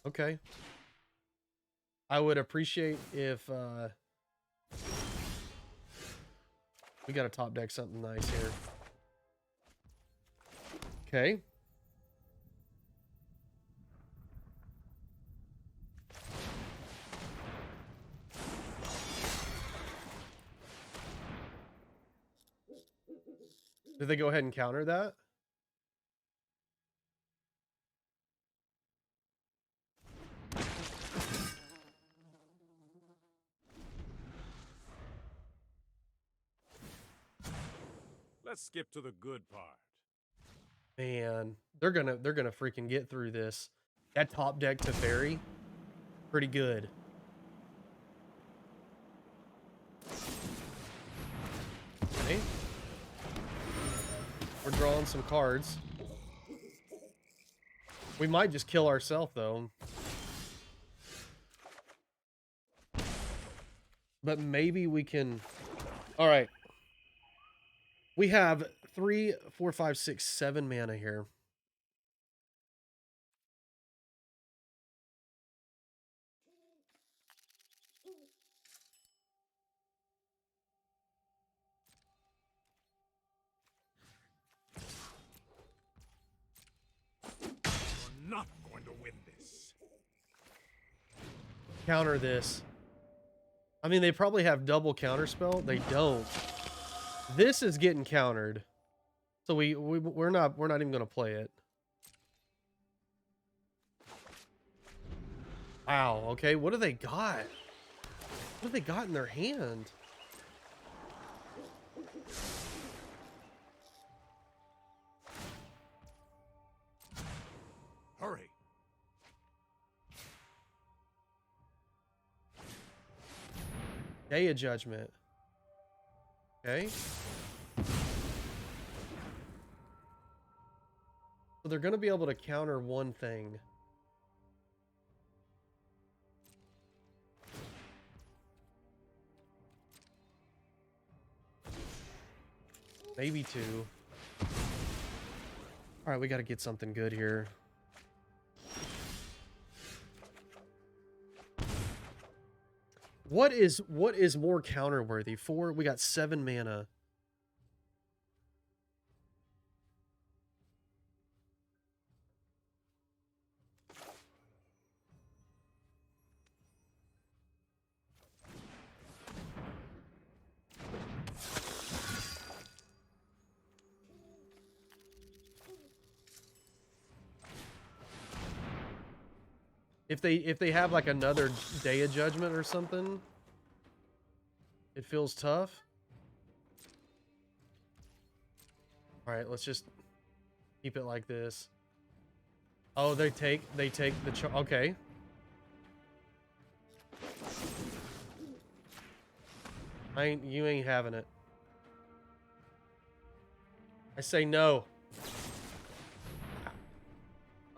Okay. I would appreciate if we got to top deck something nice here. Okay. Did they go ahead and counter that? Let's skip to the good part. Man, they're gonna freaking get through this. That top deck Teferi, pretty good. Okay. We're drawing some cards. We might just kill ourselves though. But maybe we can. All right. We have 3, 4, 5, 6, 7 mana here. You're not going to win this. Counter this. I mean, they probably have double counterspell. They don't. This is getting countered. So we're not even going to play it. Wow, okay. What do they got? What do they got in their hand? Hurry. Day of Judgment. Okay. So they're going to be able to counter one thing. Maybe 2. All right, we got to get something good here. What is more counterworthy? 4. We got 7 mana. If they have like another Day of Judgment or something, It feels tough. All right, let's just keep it like this. Oh, they take the okay. You ain't having it. I say no.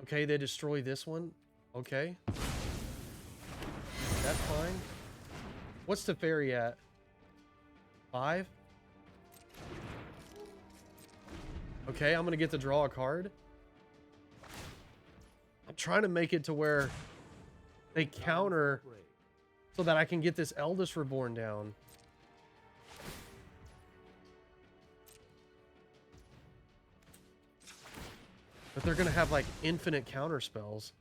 Okay, they destroy this one. Okay. That's fine. What's the fairy at? 5? Okay, I'm gonna get to draw a card. I'm trying to make it to where they counter so that I can get this Eldest Reborn down. But they're gonna have like infinite counter spells.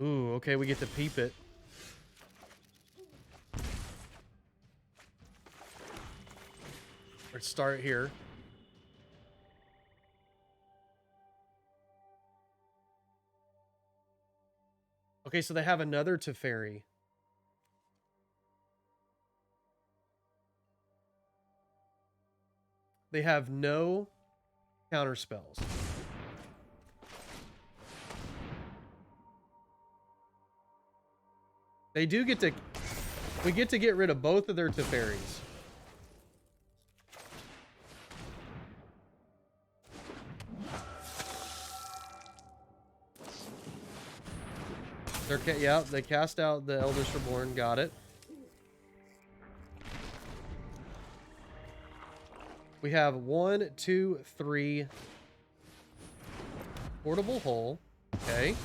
Ooh, okay, we get to peep it. Let's start here. Okay, so they have another Teferi. They have no counter spells. They do get to... We get to get rid of both of their Teferis. Yeah, they cast out the Eldest Reborn. Got it. We have 1, 2, 3 portable hole. Okay.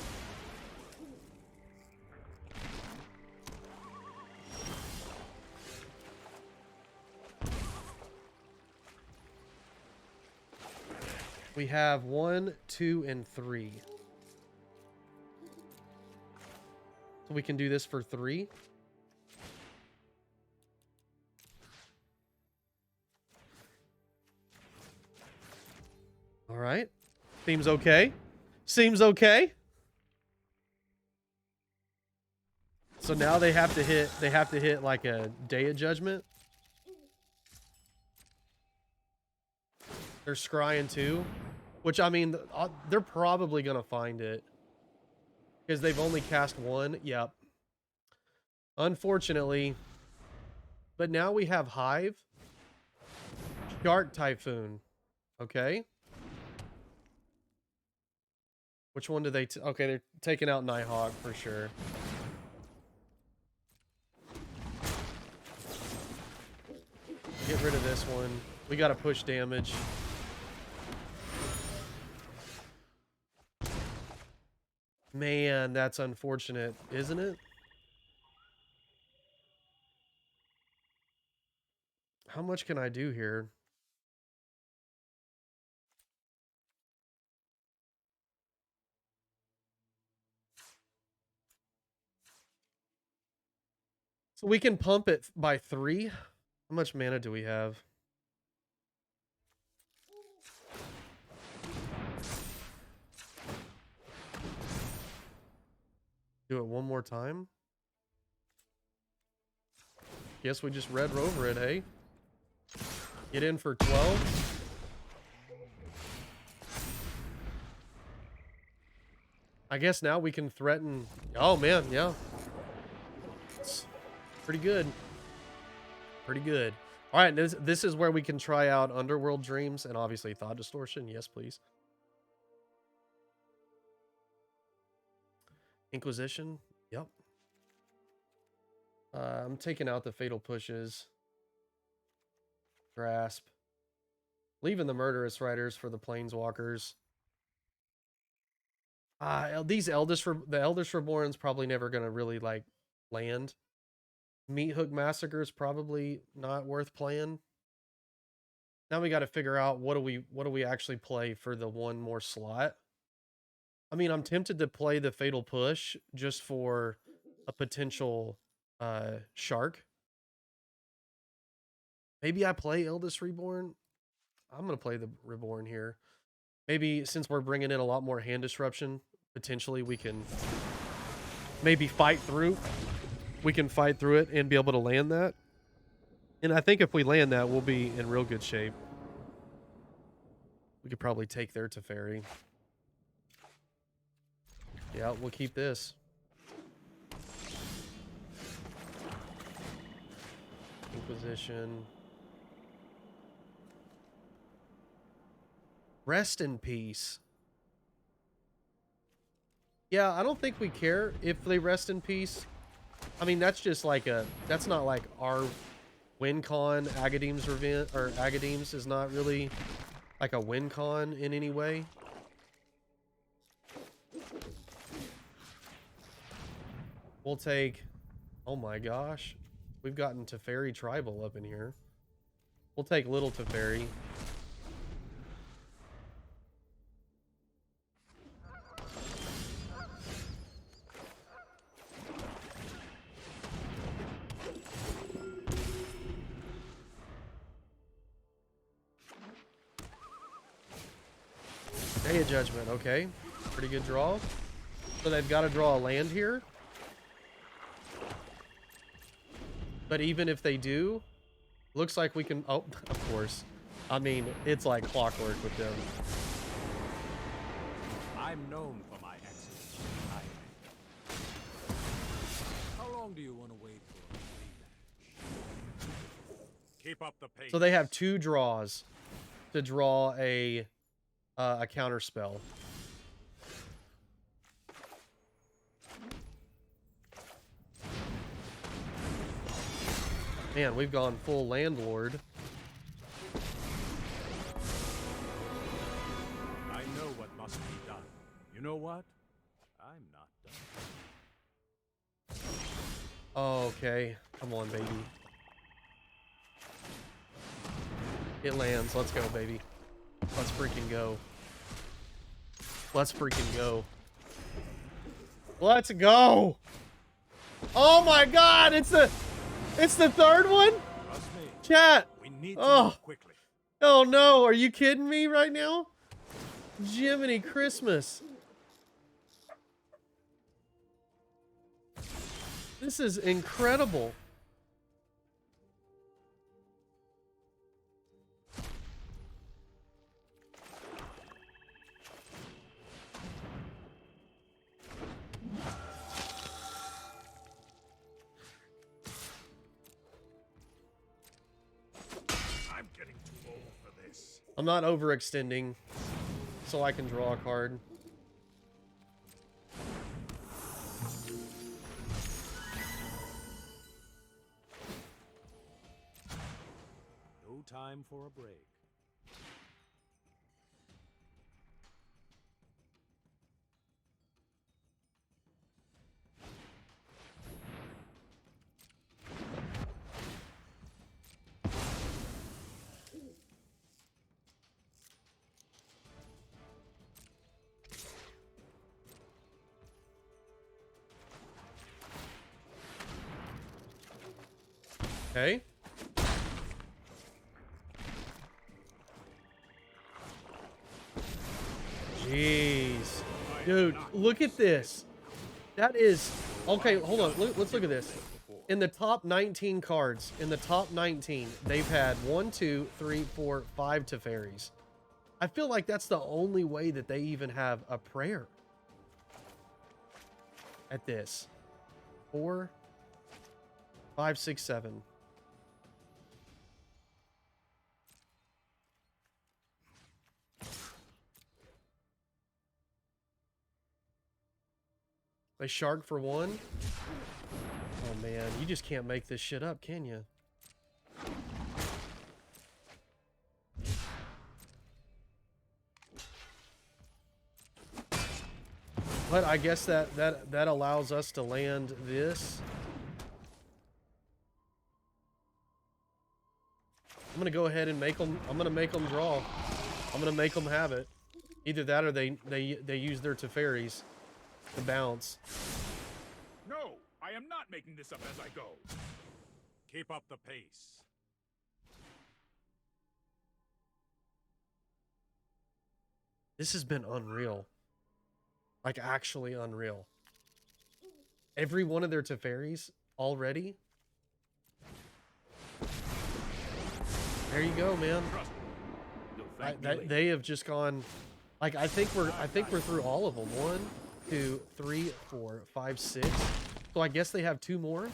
We have 1, 2, and 3. So we can do this for 3. All right. Seems okay. Seems okay. So now they have to hit like a Day of Judgment. They're scrying too, which I mean, they're probably going to find it. Because they've only cast 1. Yep. Unfortunately. But now we have Hive. Shark Typhoon. Okay. Which one do they... Okay, they're taking out Nighthawk for sure. Get rid of this one. We got to push damage. Man, that's unfortunate, isn't it? How much can I do here? So we can pump it by 3. How much mana do we have? Do it one more time. Guess we just read over it, hey? Get in for 12. I guess now we can threaten... Oh, man, yeah. It's pretty good. Pretty good. All right, this is where we can try out Underworld Dreams and obviously Thought Distortion. Yes, please. Inquisition. Yep. I'm taking out the Fatal Pushes. Grasp. Leaving the Murderous Riders for the Planeswalkers. The Eldest Reborn's probably never going to really, like, land. Meathook Massacre is probably not worth playing. Now we got to figure out what do we actually play for the one more slot. I mean, I'm tempted to play the Fatal Push just for a potential shark. Maybe I play Eldest Reborn. I'm going to play the Reborn here. Maybe since we're bringing in a lot more hand disruption, potentially we can maybe fight through. We can fight through it and be able to land that. And I think if we land that, we'll be in real good shape. We could probably take their Teferi. Yeah, we'll keep this. Inquisition. Rest in peace. Yeah, I don't think we care if they rest in peace. I mean, that's just like a... That's not like our win con. Agadeem's revenge, or Agadeem's is not really like a win con in any way. We'll take... Oh my gosh. We've gotten Teferi Tribal up in here. We'll take Little Teferi. Day of Judgment, okay. Pretty good draw. So they've got to draw a land here. But even if they do, looks like we can... Oh, of course. I mean, it's like clockwork with them. I'm known for my excellence. How long do you want to wait for a rematch? Keep up the pace. So they have 2 draws to draw a counter spell. Man, we've gone full landlord. I know what must be done. You know what? I'm not done. Oh, okay. Come on, baby. It lands. Let's go, baby. Let's freaking go. Let's freaking go. Let's go. Oh my god, it's the third one? Trust me. Chat. We need to move quickly. Oh no, are you kidding me right now? Jiminy Christmas. This is incredible. I'm getting too old for this. I'm not overextending, so I can draw a card. No time for a break. Okay. Jeez. Dude, look at this. That is... Okay, hold on. Let's look at this. In the top 19 cards, in the top 19, they've had 1, 2, 3, 4, 5 Teferis. I feel like that's the only way that they even have a prayer at this. 4, 5, 6, 7. A shark for 1? Oh man, you just can't make this shit up, can you? But I guess that allows us to land this. I'm gonna go ahead and make them. I'm gonna make them draw. I'm gonna make them have it. Either that or they use their Teferis to bounce. No, I am not making this up as I go. Keep up the pace. This has been unreal. Like, actually unreal. Every one of their Teferis already. There you go, man. Trust me. You'll thank me later. They have just gone. Like I think we're through all of them. 1, 2, 3, 4, 5, 6. So I guess they have 2 more.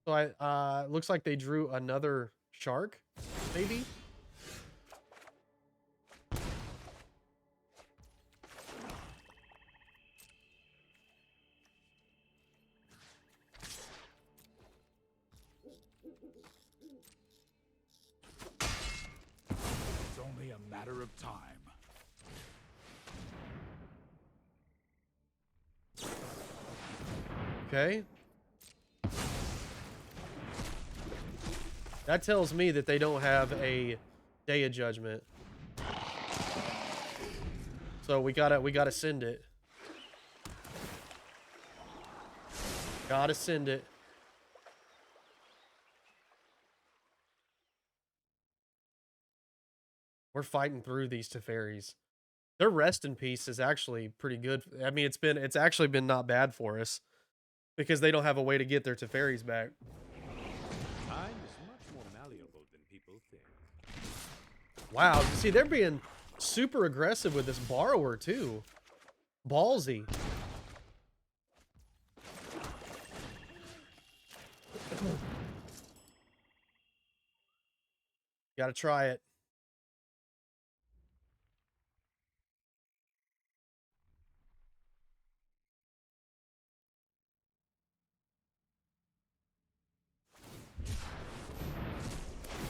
So looks like they drew another shark, maybe. It's only a matter of time. Okay. That tells me that they don't have a Day of Judgment. So we gotta send it. Gotta send it. We're fighting through these Teferis. Their rest in peace is actually pretty good. I mean, it's actually been not bad for us because they don't have a way to get their Teferis back. Time is much more malleable than people think. Wow, see, they're being super aggressive with this borrower too. Ballsy. Gotta try it.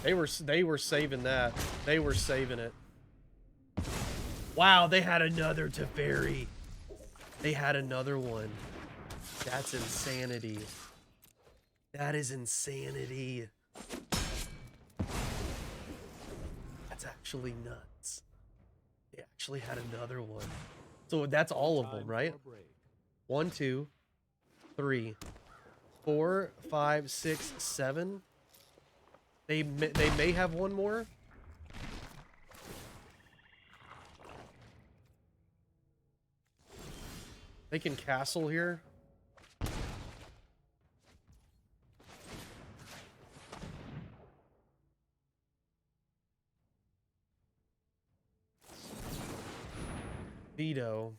They were saving that. They were saving it. Wow, they had another Teferi. They had another one. That's insanity. That is insanity. That's actually nuts. They actually had another one. So that's all of them, right? 1, 2, 3, 4, 5, 6, 7. They may have one more. They can castle here. Veto.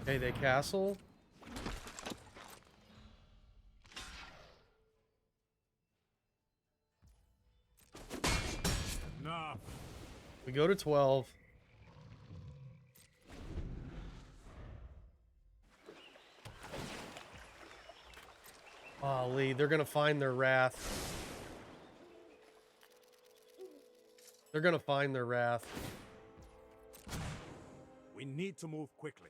Okay, they castle. Enough. We go to 12. Golly, they're gonna find their wrath. They're gonna find their wrath. We need to move quickly.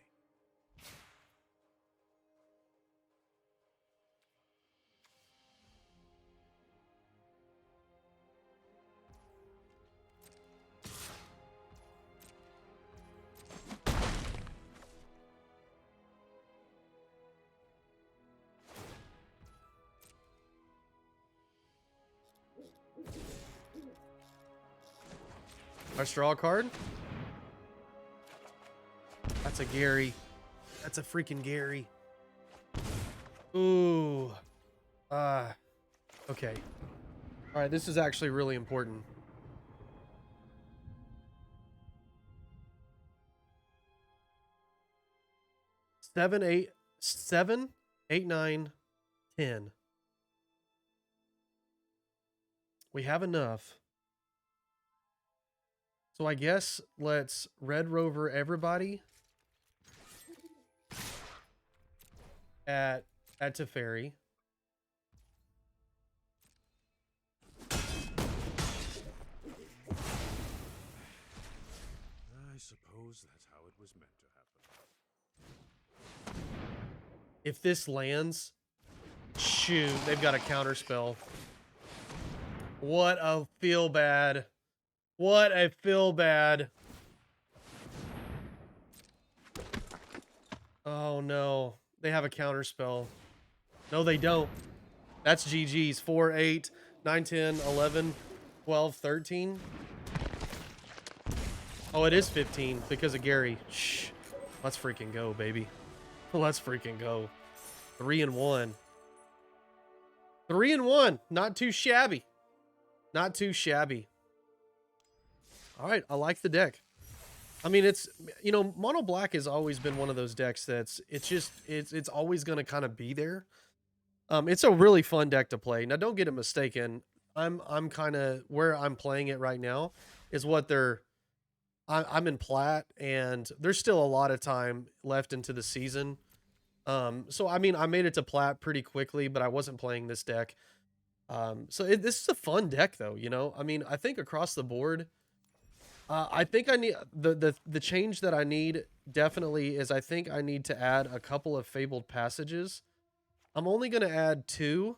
I draw a card. That's a Gary. That's a freaking Gary. Ooh. Okay. All right, this is actually really important. Seven, eight, 9, 10. We have enough. So I guess let's Red Rover everybody at Teferi. I suppose that's how it was meant to happen. If this lands, shoot, they've got a counter spell. What a feel bad. What a feel bad. Oh no, they have a counter spell. No, they don't. That's GG's. 4, 8, 9, 10, 11, 12, 13. Oh, it is 15 because of Gary. Shh. Let's freaking go, baby. Let's freaking go. 3-1. 3-1. Not too shabby. Not too shabby. All right, I like the deck. I mean, it's, you know, mono black has always been one of those decks that's, it's always going to kind of be there. It's a really fun deck to play. Now, don't get it mistaken. I'm kind of where I'm playing it right now is what they're, I'm in plat, and there's still a lot of time left into the season. So I mean, I made it to plat pretty quickly, but I wasn't playing this deck. This is a fun deck, though. You know, I mean, I think across the board, I think I need the change that I need definitely is I think I need to add a couple of Fabled Passages. I'm only going to add 2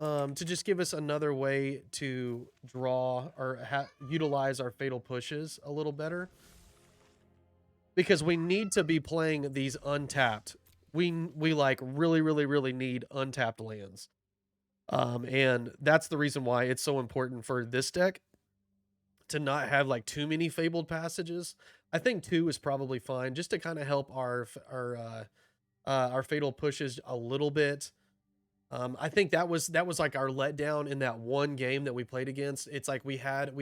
to just give us another way to draw or utilize our Fatal Pushes a little better. Because we need to be playing these untapped. We like really need untapped lands. And that's the reason why it's so important for this deck to not have like too many Fabled Passages. I think 2 is probably fine just to kind of help our Fatal Pushes a little bit. I think that was like our letdown in that one game that we played against. It's like we had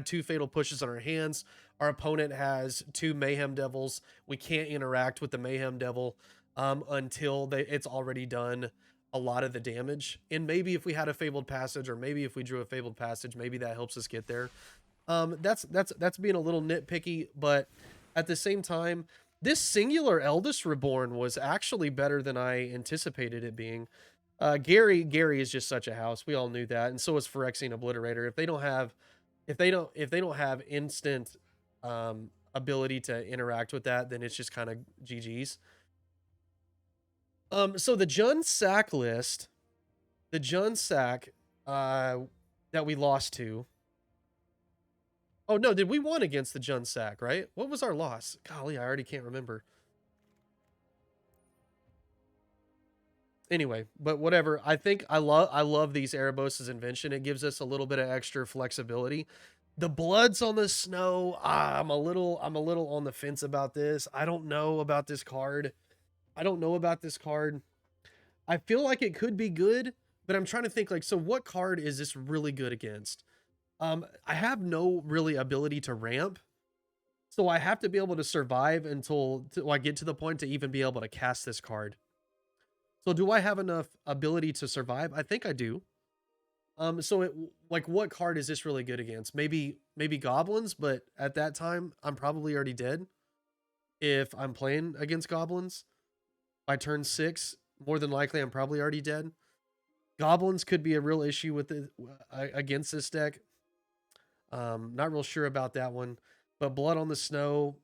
2 Fatal Pushes on our hands. Our opponent has 2 Mayhem Devils. We can't interact with the Mayhem Devil until it's already done a lot of the damage. And maybe if we had a Fabled Passage, or maybe if we drew a Fabled Passage, maybe that helps us get there. That's being a little nitpicky, but at the same time, this singular Eldest Reborn was actually better than I anticipated it being. Gary is just such a house. We all knew that, and so is Phyrexian Obliterator. If they don't have instant ability to interact with that, then it's just kind of GG's. So the Jund Sack list, the Jund Sack that we lost to. Oh no, we won against the Jund Sack, right? What was our loss? Golly, I already can't remember. Anyway, but whatever. I think I love these Erebos' invention. It gives us a little bit of extra flexibility. The Bloods on the Snow, I'm a little on the fence about this. I don't know about this card. I feel like it could be good, but I'm trying to think like, so what card is this really good against? I have no really ability to ramp, so I have to be able to survive until I get to the point to even be able to cast this card. So do I have enough ability to survive? I think I do. Like, what card is this really good against? Maybe goblins, but at that time I'm probably already dead. If I'm playing against goblins by turn 6, more than likely I'm probably already dead. Goblins could be a real issue with against this deck. Not real sure about that one, but Blood on the Snow,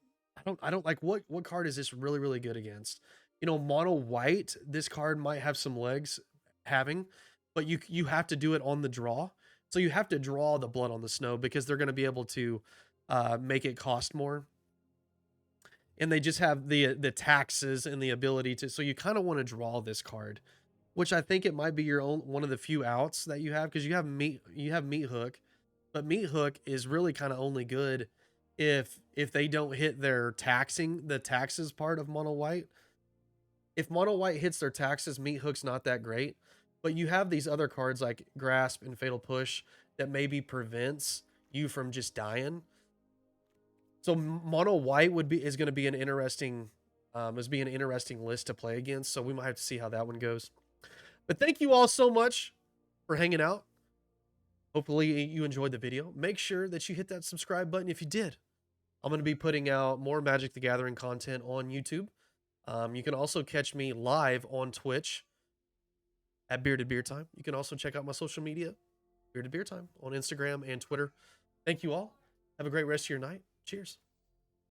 I don't like what card is this really good against? You know, mono white, this card might have some legs having, but you have to do it on the draw. So you have to draw the Blood on the Snow because they're going to be able to make it cost more. And they just have the taxes and the ability to, so you kind of want to draw this card, which I think it might be your own one of the few outs that you have, because you have Meathook, but Meathook is really kind of only good if they don't hit their the taxes part of mono white. If mono white hits their taxes, Meathook's not that great. But you have these other cards like Grasp and Fatal Push that maybe prevents you from just dying. So mono white is going to be an interesting list to play against. So we might have to see how that one goes. But thank you all so much for hanging out. Hopefully you enjoyed the video. Make sure that you hit that subscribe button if you did. I'm going to be putting out more Magic the Gathering content on YouTube. You can also catch me live on Twitch at Bearded Beer Time. You can also check out my social media, Bearded Beer Time, on Instagram and Twitter. Thank you all. Have a great rest of your night. Cheers.